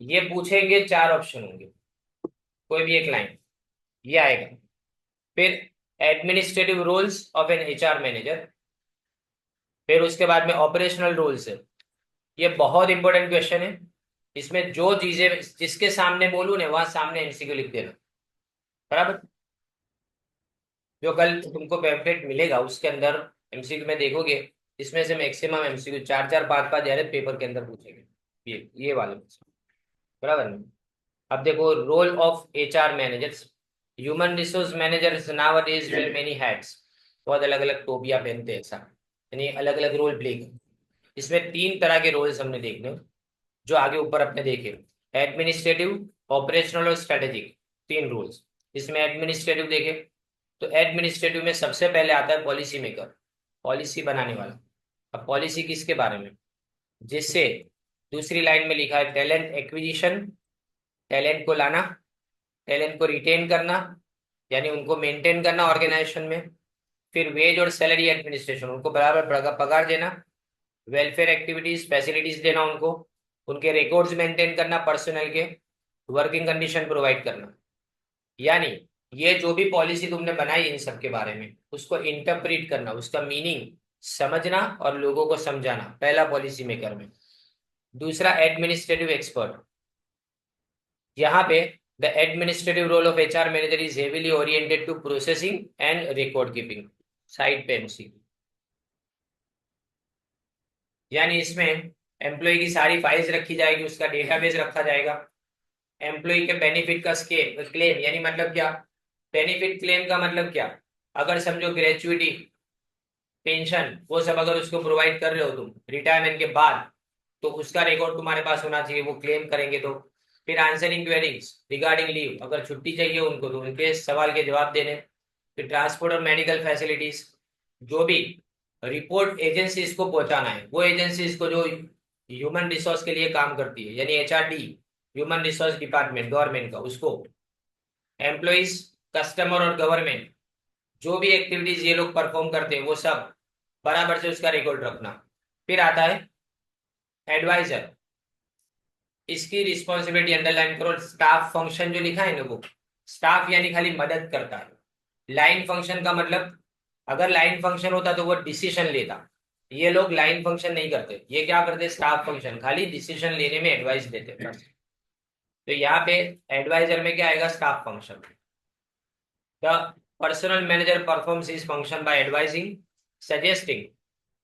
ये पूछेंगे, चार ऑप्शन होंगे, कोई भी एक लाइन, ये आएगा। फिर administrative roles of an HR manager, फिर उसके बाद में ऑपरेशनल रोल्स है। ये बहुत इंपॉर्टेंट क्वेश्चन है, इसमें जो चीजें जिसके सामने बोलूं ना, वहां सामने एमसीक्यू लिख देना, बराबर। जो कल तुमको पैम्फलेट मिलेगा उसके अंदर एमसीक्यू में देखोगे, इसमें से मैक्सिमम एमसीक्यू चार चार पांच पांच डायरेक्ट पेपर के अंदर पूछेंगे, ये वाले, बराबर ना। अब देखो, role of HR managers, human resource managers nowadays wear many hats, बहुत अलग अलग टोपियां पहनते हैं, ऐसा यानी अलग अलग रोल प्ले। इसमें तीन तरह के रोल्स हमने देखने, जो आगे ऊपर अपने देखे, एडमिनिस्ट्रेटिव, ऑपरेशनल और स्ट्रेटेजिक, तीन रूल्स। इसमें एडमिनिस्ट्रेटिव देखे, तो एडमिनिस्ट्रेटिव में सबसे पहले आता है पॉलिसी मेकर, पॉलिसी बनाने वाला। अब पॉलिसी किसके बारे में, जिससे दूसरी लाइन में लिखा है टैलेंट एक्विजिशन, टैलेंट को लाना, टैलेंट को रिटेन करना यानी उनको मेंटेन करना ऑर्गेनाइजेशन में, फिर वेज और सैलरी एडमिनिस्ट्रेशन, उनको बराबर पगार देना, वेलफेयर एक्टिविटीज फैसिलिटीज देना उनको, उनके रिकॉर्ड्स मेंटेन करना पर्सनल के, वर्किंग कंडीशन प्रोवाइड करना। यानी ये जो भी पॉलिसी तुमने बनाई इन सब के बारे में उसको इंटरप्रेट करना, उसका मीनिंग समझना और लोगों को समझाना, पहला पॉलिसी मेकर में। दूसरा एडमिनिस्ट्रेटिव एक्सपर्ट, यहाँ पे the administrative role of HR manager is heavily oriented to processing and record keeping, side पे एमसी। यानी इसमें एम्प्लॉय की सारी फाइल्स रखी जाएगी, उसका डेटाबेस रखा जाएगा, एम्प्लॉय के बेनिफिट का क्लेम, यानी मतलब क्या, बेनिफिट क्लेम का मतलब क्या, अगर समझो ग्रेचुइटी पेंशन वो सब अगर उसको प्रोवाइड कर रहे हो तुम रिटायरमेंट के बाद, तो उसका रिकॉर्ड तुम्हारे पास होना चाहिए, वो क्लेम करेंगे तो। फिर आंसरिंग क्वेरीज रिगार्डिंग लीव, अगर छुट्टी चाहिए उनको तो उनके सवाल के जवाब देने। फिर ट्रांसपोर्ट और मेडिकल फैसिलिटीज, जो भी रिपोर्ट एजेंसीज को पहुंचाना है, वो एजेंसीज को जो ह्यूमन रिसोर्स के लिए काम करती है यानी HRD, human resource department government का, उसको। एम्प्लॉइज, कस्टमर और गवर्नमेंट, जो भी एक्टिविटीज ये लोग परफॉर्म करते हैं वो सब बराबर से उसका रिकॉर्ड रखना। फिर आता है एडवाइजर, इसकी रिस्पॉन्सिबिलिटी अंडरलाइन करो, स्टाफ फंक्शन जो लिखा है ना वो, स्टाफ यानी खाली मदद करता है। लाइन फंक्शन का मतलब, अगर लाइन फंक्शन होता तो वो डिसीजन लेता, ये लोग लाइन फंक्शन नहीं करते, ये क्या करते, स्टाफ फंक्शन, खाली डिसीजन लेने में एडवाइस देते बस। तो यहाँ पे एडवाइजर में क्या आएगा, staff function. The personal manager performs his function by advising, suggesting,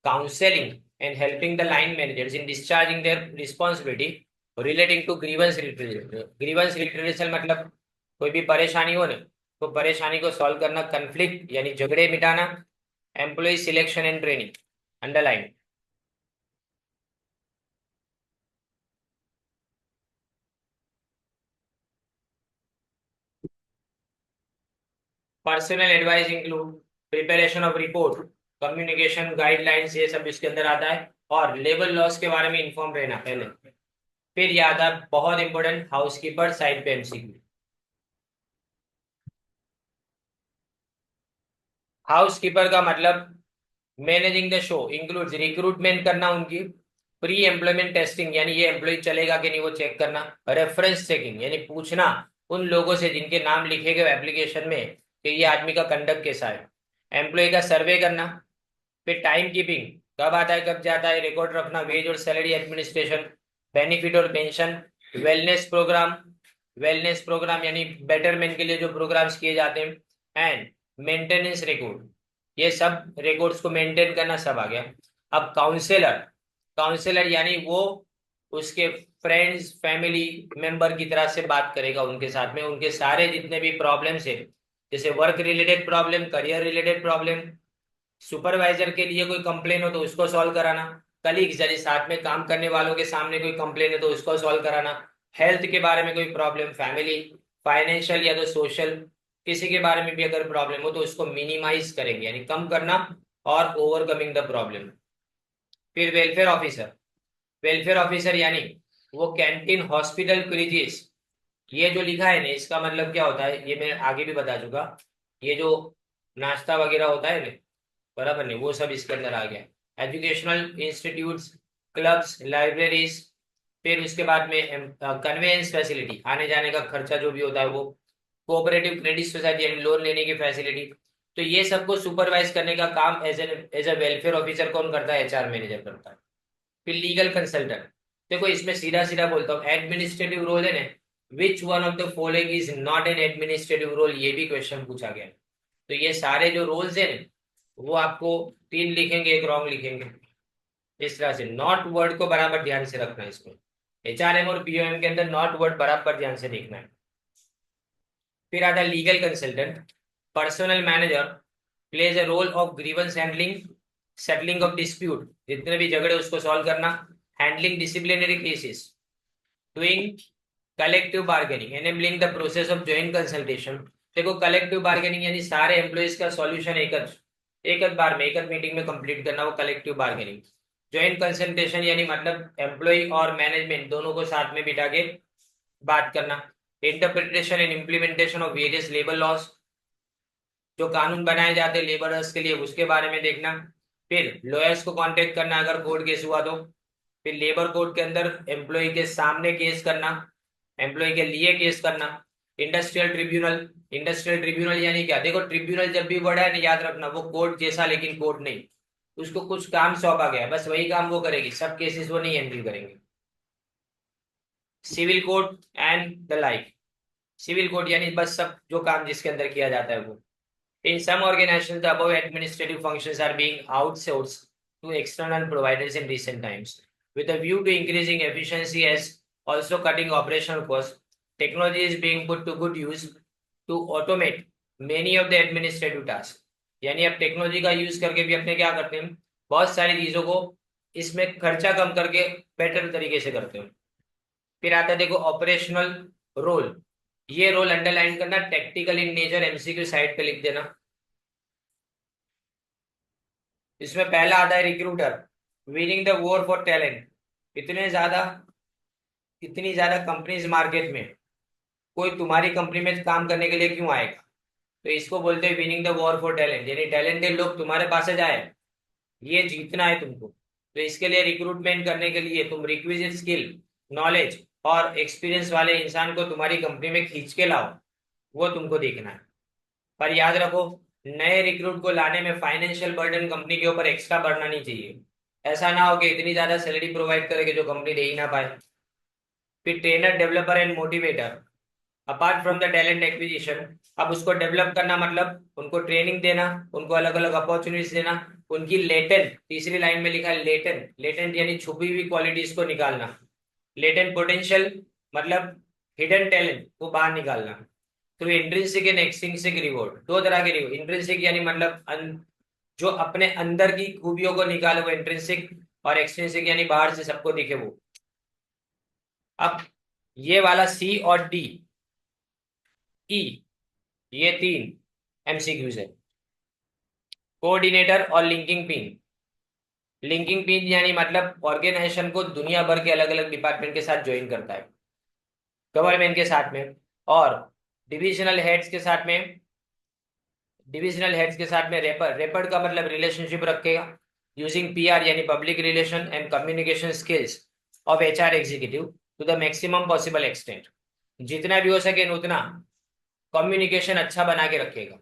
counselling and helping the line managers in discharging their responsibility relating to grievance literature. Grievance literature मतलब कोई भी परेशानी हो ना तो परेशानी को सॉल्व करना, कन्फ्लिक्ट यानी झगड़े मिटाना, employee selection and training, underline. Personal advice include preparation of report, communication guidelines, ये सब इसके अंदर आता है, और लेबर लॉस के बारे में इंफॉर्म रहना पहले। फिर याद आ बहुत इंपॉर्टेंट हाउसकीपर, साइड पे एमसीक्यू। हाउसकीपर का मतलब managing the show includes recruitment करना उनकी, प्री एम्प्लॉयमेंट टेस्टिंग यानी ये एम्प्लॉय चलेगा कि नहीं वो चेक करना, रेफरेंस चेकिंग यानी पूछना उन लोगों से जिनके नाम लिखे गए एप्लीकेशन में कि ये आदमी का कंडक्ट कैसा है, एम्प्लॉय का सर्वे करना। फिर टाइम कीपिंग, कब आता है कब जाता है रिकॉर्ड रखना, वेज और सैलरी एडमिनिस्ट्रेशन, बेनिफिट और pension, wellness programme, wellness programme यानी बेटरमेंट के लिए जो प्रोग्राम्स किए जाते हैं, एंड मेंटेनेंस रिकॉर्ड, ये सब रिकॉर्ड्स को मेंटेन करना सब आ गया। अब काउंसलर, काउंसलर यानी वो उसके फ्रेंड्स फैमिली मेंबर की तरह से बात करेगा उनके साथ में, उनके सारे जितने भी प्रॉब्लम्स है, जैसे work related problem, career related problem, supervisor के लिए कोई कंप्लेन हो तो उसको सॉल्व कराना, कलीग्स यानी साथ में काम करने वालों के सामने कोई कंप्लेन है तो उसको सॉल्व कराना, हेल्थ के बारे में कोई प्रॉब्लम, फैमिली, फाइनेंशियल या तो सोशल, किसी के बारे में भी अगर प्रॉब्लम हो तो उसको मिनिमाइज करेंगे यानी कम करना, और ओवरकमिंग द प्रॉब्लम। फिर वेलफेयर ऑफिसर, वेलफेयर ऑफिसर यानी वो कैंटीन हॉस्पिटल क्रिजिस, ये जो लिखा है ना इसका मतलब क्या होता है ये मैं आगे भी बता चुका, ये जो नाश्ता वगैरह होता है ना, बराबर नहीं, वो सब इसके अंदर आ गया। एजुकेशनल इंस्टीट्यूट्स, क्लब्स, लाइब्रेरीज, फिर उसके बाद में कन्वेंस फैसिलिटी, आने जाने का खर्चा जो भी होता है वो, कोऑपरेटिव क्रेडिट सोसाइटी यानी लोन लेने की फैसिलिटी। तो ये सबको सुपरवाइज करने का काम एज ए वेलफेयर ऑफिसर कौन करता है, एचआर मैनेजर करता है। फिर लीगल कंसल्टेंट, देखो इसमें सीधा सीधा बोलता हूँ एडमिनिस्ट्रेटिव रोल है ना, which one of the following is not an administrative role, ये भी क्वेश्चन पूछा गया है। तो ये सारे जो रोल्स है ना वो आपको तीन लिखेंगे एक रॉन्ग लिखेंगे, इस तरह से नॉट वर्ड को बराबर ध्यान से रखना है इसमें, एचआरएम और पीओएम के अंदर नॉट वर्ड बराबर ध्यान से देखना है। फिर आता है legal consultant, personal manager plays a role of grievance handling, settling of dispute, जितने भी झगड़े उसको सॉल्व करना, handling disciplinary cases, doing collective bargaining, enabling the process of joint consultation. देखो कलेक्टिव बार्गेनिंग यानी सारे एम्प्लॉयज का सॉल्यूशन एक एक आध मीटिंग में कंप्लीट करना, वो कलेक्टिव बार्गेनिंग। ज्वाइंट कंसल्टेशन यानी मतलब एम्प्लॉय और मैनेजमेंट दोनों को साथ में बिठा के बात करना। Interpretation and implementation of various labour laws, जो कानून बनाए जाते हैं लेबरर्स के लिए उसके बारे में देखना। फिर लॉयर्स को कांटेक्ट करना अगर कोर्ट केस हुआ तो। फिर लेबर कोर्ट के अंदर एम्प्लॉय के सामने केस करना, एम्प्लॉय के लिए केस करना। इंडस्ट्रियल ट्रिब्यूनल यानी क्या, देखो ट्रिब्यूनल जब भी वर्ड है ना याद रखना, वो कोर्ट जैसा लेकिन कोर्ट नहीं। उसको कुछ काम सौंपा गया है, बस वही काम वो करेगी, सब केसेस वो नहीं हैंडल करेंगे। Civil court and the like, civil court यानी बस सब जो काम जिसके अंदर किया जाता है वो। In some organizations, the above administrative functions are being outsourced to external providers in recent times, with a view to increasing efficiency as also cutting operational costs. Technology is being put to good use to automate many of the administrative tasks. यानी अब technology का use करके भी अपने क्या करते हैं, बहुत सारी चीजों को इसमें खर्चा कम करके बेटर तरीके से करते हैं। फिर आता है देखो ऑपरेशनल रोल, ये रोल अंडरलाइन करना, tactical in nature, MCQ side पे लिख देना। इसमें पहला आता है recruiter, winning the war for talent. इतने ज्यादा इतनी ज्यादा कंपनीज मार्केट में, कोई तुम्हारी कंपनी में काम करने के लिए क्यों आएगा, तो इसको बोलते हैं winning the war for talent, यानी टैलेंटेड लोग तुम्हारे पास से जाए, ये जीतना है तुमको। तो इसके लिए रिक्रूटमेंट करने के लिए तुम रिक्विजिट स्किल, नॉलेज और एक्सपीरियंस वाले इंसान को तुम्हारी कंपनी में खींच के लाओ, वो तुमको देखना है। पर याद रखो, नए रिक्रूट को लाने में फाइनेंशियल बर्डन कंपनी के ऊपर एक्स्ट्रा बढ़ना नहीं चाहिए। ऐसा ना हो कि इतनी ज्यादा सैलरी प्रोवाइड करे कि जो कंपनी दे ही ना पाए। फिर trainer, developer and motivator, apart from the talent acquisition, अब उसको डेवलप करना मतलब उनको ट्रेनिंग देना, उनको अलग अलग अपॉर्चुनिटीज देना, उनकी लेटेंट, तीसरी लाइन में लिखा है लेटेंट, लेटेंट यानी छुपी हुई क्वालिटीज को निकालना। लेटेंट पोटेंशियल मतलब हिडन टैलेंट को बाहर निकालना। Through intrinsic and extrinsic reward, दो तरह के रिवॉर्ड, इंट्रिंसिक यानी मतलब जो अपने अंदर की खूबियों को निकाले वो इंट्रिंसिक, और एक्सट्रिंसिक यानी बाहर से सबको दिखे वो। अब ये वाला सी और डी ई, ये तीन एमसीक्यूज है। कोऑर्डिनेटर और लिंकिंग पिन, लिंकिंग पिन यानी मतलब ऑर्गेनाइजेशन को दुनिया भर के अलग अलग डिपार्टमेंट के साथ ज्वाइन करता है, गवर्नमेंट के साथ में, और डिविजनल हेड्स के साथ में, डिविजनल हेड्स के साथ में रेपर, रेपर का मतलब रिलेशनशिप रखेगा, यूजिंग पीआर यानी public relation and communication skills of HR executive to the maximum possible extent, जितना भी हो सके उतना कम्युनिकेशन अच्छा बना के रखेगा।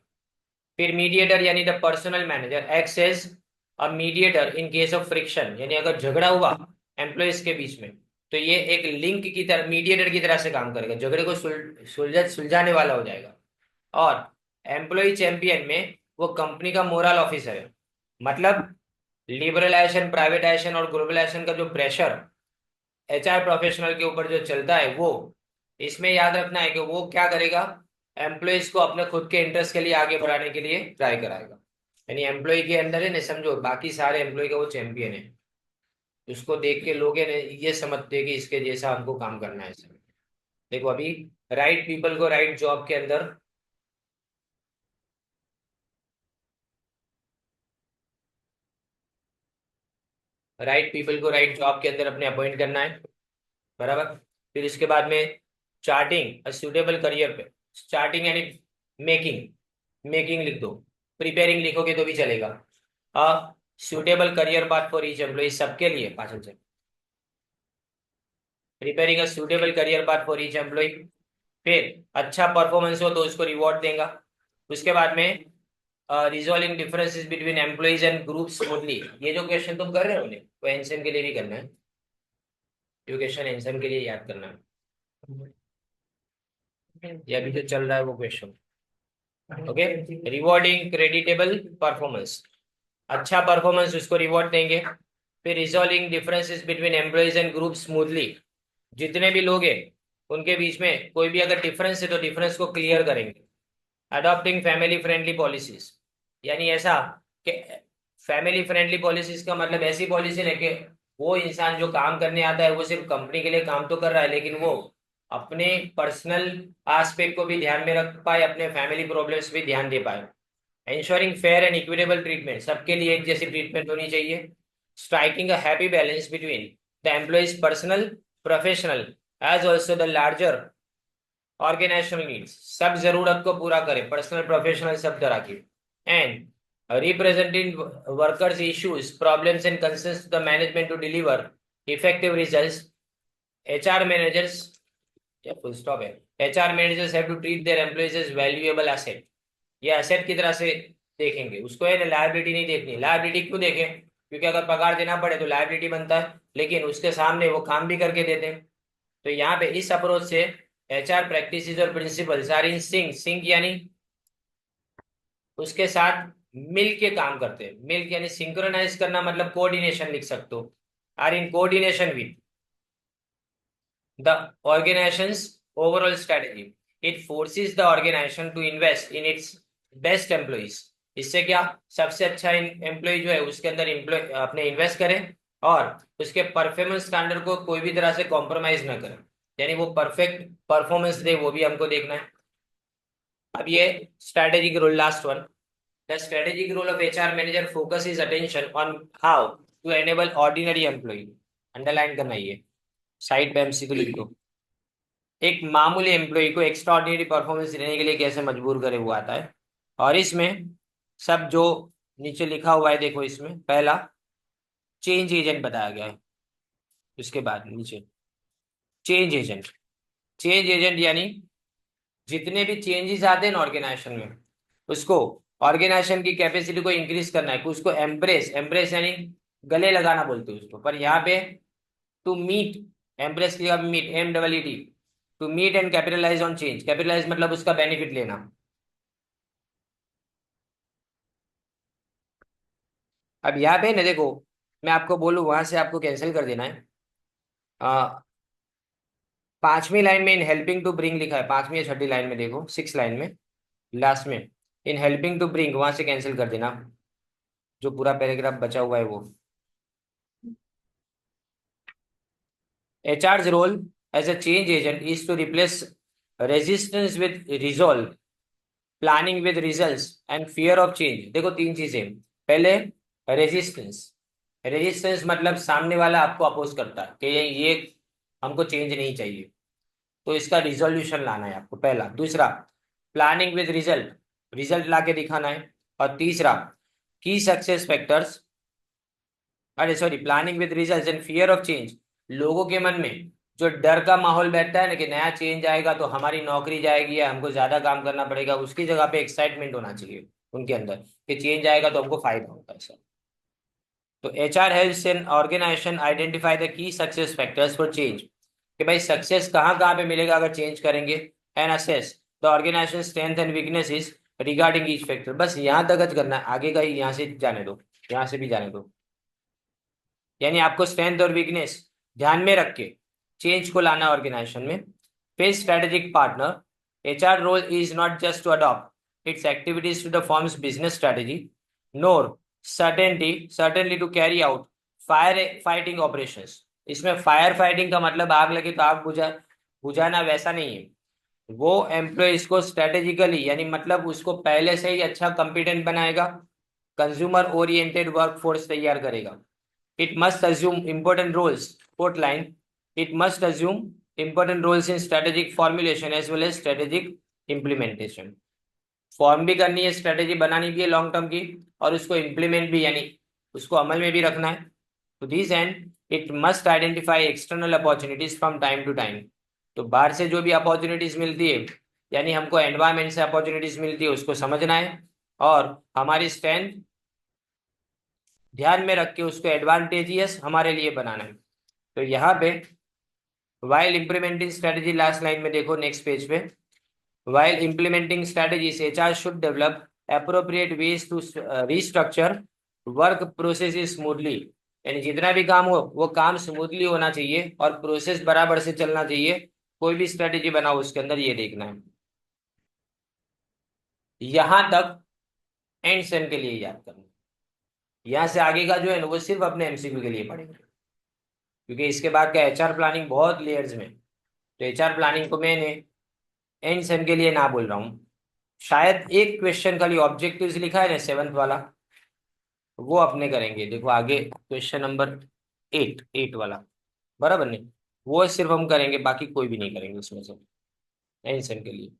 फिर मीडिएटर यानी the personal manager acts as a mediator in case of friction, यानी अगर झगड़ा हुआ एम्प्लॉयज के बीच में तो ये एक लिंक की तरह, मीडिएटर की तरह से काम करेगा, झगड़े को सुलझाने वाला हो जाएगा। और एम्प्लॉय चैंपियन में वो कंपनी का मोरल ऑफिसर है, मतलब लिबरलाइजेशन, प्राइवेटाइजेशन और ग्लोबलाइजेशन का जो प्रेशर एचआर प्रोफेशनल के ऊपर जो चलता है वो, इसमें याद रखना है कि वो क्या करेगा, एम्प्लॉयज को अपने खुद के इंटरेस्ट के लिए आगे बढ़ाने के लिए ट्राई कराएगा। यानी एम्प्लॉय के अंदर है ना, समझो बाकी सारे एम्प्लॉय का वो चैंपियन है, उसको देख के लोग है ना ये समझते हैं कि इसके जैसा हमको काम करना है। देखो अभी राइट पीपल को राइट जॉब के अंदर, राइट पीपल को राइट जॉब के अंदर अपने अपॉइंट करना है, बराबर। फिर इसके बाद में चार्टिंग सुटेबल करियर पे, चार्टिंग यानी मेकिंग, मेकिंग लिख दो, प्रिपेयरिंग लिखोगे तो भी चलेगा। A suitable career path for each employ, सबके लिए पाचन से, preparing a suitable career path for each employ. फिर अच्छा परफॉर्मेंस हो तो उसको रिवॉर्ड देगा। उसके बाद में resolving differences between employees and groups smoothly, ये जो क्वेश्चन तुम कर रहे हो ने वो एनसीएम के लिए भी करना है, एजुकेशन एनसीएम के लिए याद करना है, ये अभी जो चल रहा है वो question. Okay, rewarding creditable performance, अच्छा परफॉर्मेंस उसको रिवॉर्ड देंगे। फिर resolving differences between employees and group smoothly, जितने भी लोग हैं उनके बीच में कोई भी अगर डिफरेंस है तो डिफरेंस को क्लियर करेंगे। अडॉप्टिंग फैमिली फ्रेंडली पॉलिसीज, यानी ऐसा कि फैमिली फ्रेंडली पॉलिसीज का मतलब ऐसी पॉलिसी है कि वो इंसान जो काम करने आता है वो सिर्फ कंपनी के लिए काम तो कर रहा है लेकिन वो अपने पर्सनल एस्पेक्ट को भी ध्यान में रख पाए, अपने फैमिली प्रॉब्लम्स भी ध्यान दे पाए। ensuring fair and equitable treatment, सबके लिए एक जैसी ट्रीटमेंट होनी चाहिए. Striking a happy balance between the employee's personal, professional, as also the larger organizational needs. सब जरूरत को पूरा करे, पर्सनल प्रोफेशनल सब तरह की. And representing workers' issues, problems and concerns to the management to deliver effective results. HR managers, या full stop है. HR managers have to treat their employees as valuable asset. ये asset की तरह से देखेंगे उसको, है ना. लायबिलिटी नहीं देखनी. लायबिलिटी क्यों देखें? क्योंकि अगर पगार देना पड़े तो लायबिलिटी बनता है, लेकिन उसके सामने वो काम भी करके देते हैं. तो यहाँ पे इस अप्रोच से HR प्रैक्टिसेस और principles are in sync. Sync यानी उसके साथ मिल के काम करते हैं. मिल यानी सिंक्रोनाइज करना, मतलब कोऑर्डिनेशन लिख सकते हो. Are in coordination with the organization's overall strategy. It forces the organization to invest in its best employees. इससे क्या, सबसे अच्छा एम्प्लॉय जो है उसके अंदर एम्प्लॉय अपने इन्वेस्ट करें और उसके परफॉर्मेंस स्टैंडर्ड को कोई भी तरह से कॉम्प्रोमाइज ना करें, यानी वो परफेक्ट परफॉर्मेंस दे, वो भी हमको देखना है. अब ये strategic role, last one. The strategic role of HR manager focus is attention on how to enable ordinary employee. Underline करना, ये साइड पे एमसीक्यू लिख दो. एक मामूली एम्प्लॉय को एक्स्ट्रा ऑर्डिनरी परफॉर्मेंस देने के लिए कैसे मजबूर करे, वो आता है. और इसमें सब जो नीचे लिखा हुआ है देखो, इसमें पहला चेंज एजेंट बताया गया है. उसके बाद नीचे चेंज एजेंट. चेंज एजेंट यानी जितने भी चेंजेस आते हैं ना ऑर्गेनाइजेशन में, उसको ऑर्गेनाइजेशन की कैपेसिटी को इंक्रीज करना है. उसको एम्ब्रेस, एम्ब्रेस यानी गले लगाना बोलते हैं उसको, पर यहाँ पे टू मीट, एम्ब्रेस की meet, MEET, to meet and capitalize on change. Capitalize मतलब उसका बेनिफिट लेना. अब यहाँ पे ना देखो, मैं आपको बोलूँ वहां से आपको कैंसिल कर देना है. पांचवी लाइन में इन हेल्पिंग टू ब्रिंग लिखा है, पांचवी या छठी लाइन में देखो, 6 लाइन में लास्ट में इन हेल्पिंग टू ब्रिंग, वहां से कैंसिल कर देना जो पूरा पैराग्राफ बचा हुआ है वो. HR's role as a change agent is to replace resistance with resolve, planning with results and fear of change. देखो तीन चीजें. पहले रेजिस्टेंस. रेजिस्टेंस मतलब सामने वाला आपको अपोज करता है कि ये हमको चेंज नहीं चाहिए, तो इसका रिजोल्यूशन लाना है आपको, पहला. दूसरा, प्लानिंग विद रिजल्ट, रिजल्ट ला के दिखाना है. और तीसरा, की सक्सेस फैक्टर्स, अरे sorry, planning with result and fear of change. लोगों के मन में जो डर का माहौल बैठता है ना कि नया चेंज आएगा तो हमारी नौकरी जाएगी या हमको ज्यादा काम करना पड़ेगा, उसकी जगह पे एक्साइटमेंट होना चाहिए उनके अंदर कि चेंज आएगा तो हमको फायदा होगा, ऐसा. तो HR helps an organization identify the key success factors for change, कि भाई सक्सेस कहाँ कहाँ पे मिलेगा अगर चेंज करेंगे. And assess the organization strength and weaknesses regarding each factor. बस यहाँ तक करना है, आगे का ही यहाँ से जाने दो, यहाँ से भी जाने दो. यानी आपको स्ट्रेंथ और वीकनेस ध्यान में रख के चेंज को लाना ऑर्गेनाइजेशन में. फिर strategic partner. HR role is not just to adopt its activities to the firm's business strategy, nor certainly to carry out fire fighting operations. इसमें फायर फाइटिंग का मतलब आग लगे तो आग बुझाना, वैसा नहीं है. वो एम्प्लॉयज को स्ट्रेटेजिकली, यानी मतलब उसको पहले से ही अच्छा कंपिटेंट बनाएगा, कंज्यूमर ओरिएंटेड वर्कफोर्स तैयार करेगा. It must assume important roles, quote line, it must assume important roles in strategic formulation as well as strategic implementation. Form भी करनी है, स्ट्रेटेजी बनानी भी है लॉन्ग टर्म की, और उसको इम्प्लीमेंट भी, यानी उसको अमल में भी रखना है. To this and it must identify external opportunities from time to time. तो बाहर से जो भी अपॉर्चुनिटीज मिलती है, यानी हमको एनवायरमेंट से अपॉर्चुनिटीज मिलती है, उसको समझना है और हमारी स्ट्रेंथ ध्यान में रख के उसको एडवांटेजियस हमारे लिए बनाना है. तो यहाँ पे while implementing strategy, last line में देखो नेक्स्ट पेज पे, while implementing strategies HR should develop appropriate ways to restructure work process smoothly. यानी जितना भी काम हो वो काम स्मूथली होना चाहिए और प्रोसेस बराबर से चलना चाहिए. कोई भी स्ट्रेटेजी बनाओ उसके अंदर ये देखना है. यहां तक एंड सेम के लिए याद करना. यहाँ से आगे का जो है ना वो सिर्फ अपने MCQ के लिए पढ़ेंगे, क्योंकि इसके बाद का HR प्लानिंग बहुत लेयर्स में. तो HR प्लानिंग को मैंने एंड सेम के लिए ना बोल रहा हूँ, शायद एक क्वेश्चन खाली ऑब्जेक्टिव्स लिखा है ना 7th वाला, वो अपने करेंगे। देखो आगे क्वेश्चन नंबर 8 वाला, बराबर नहीं, वो सिर्फ हम करेंगे, बाकी कोई भी नहीं करेंगे उसमें से मेंशन के लिए।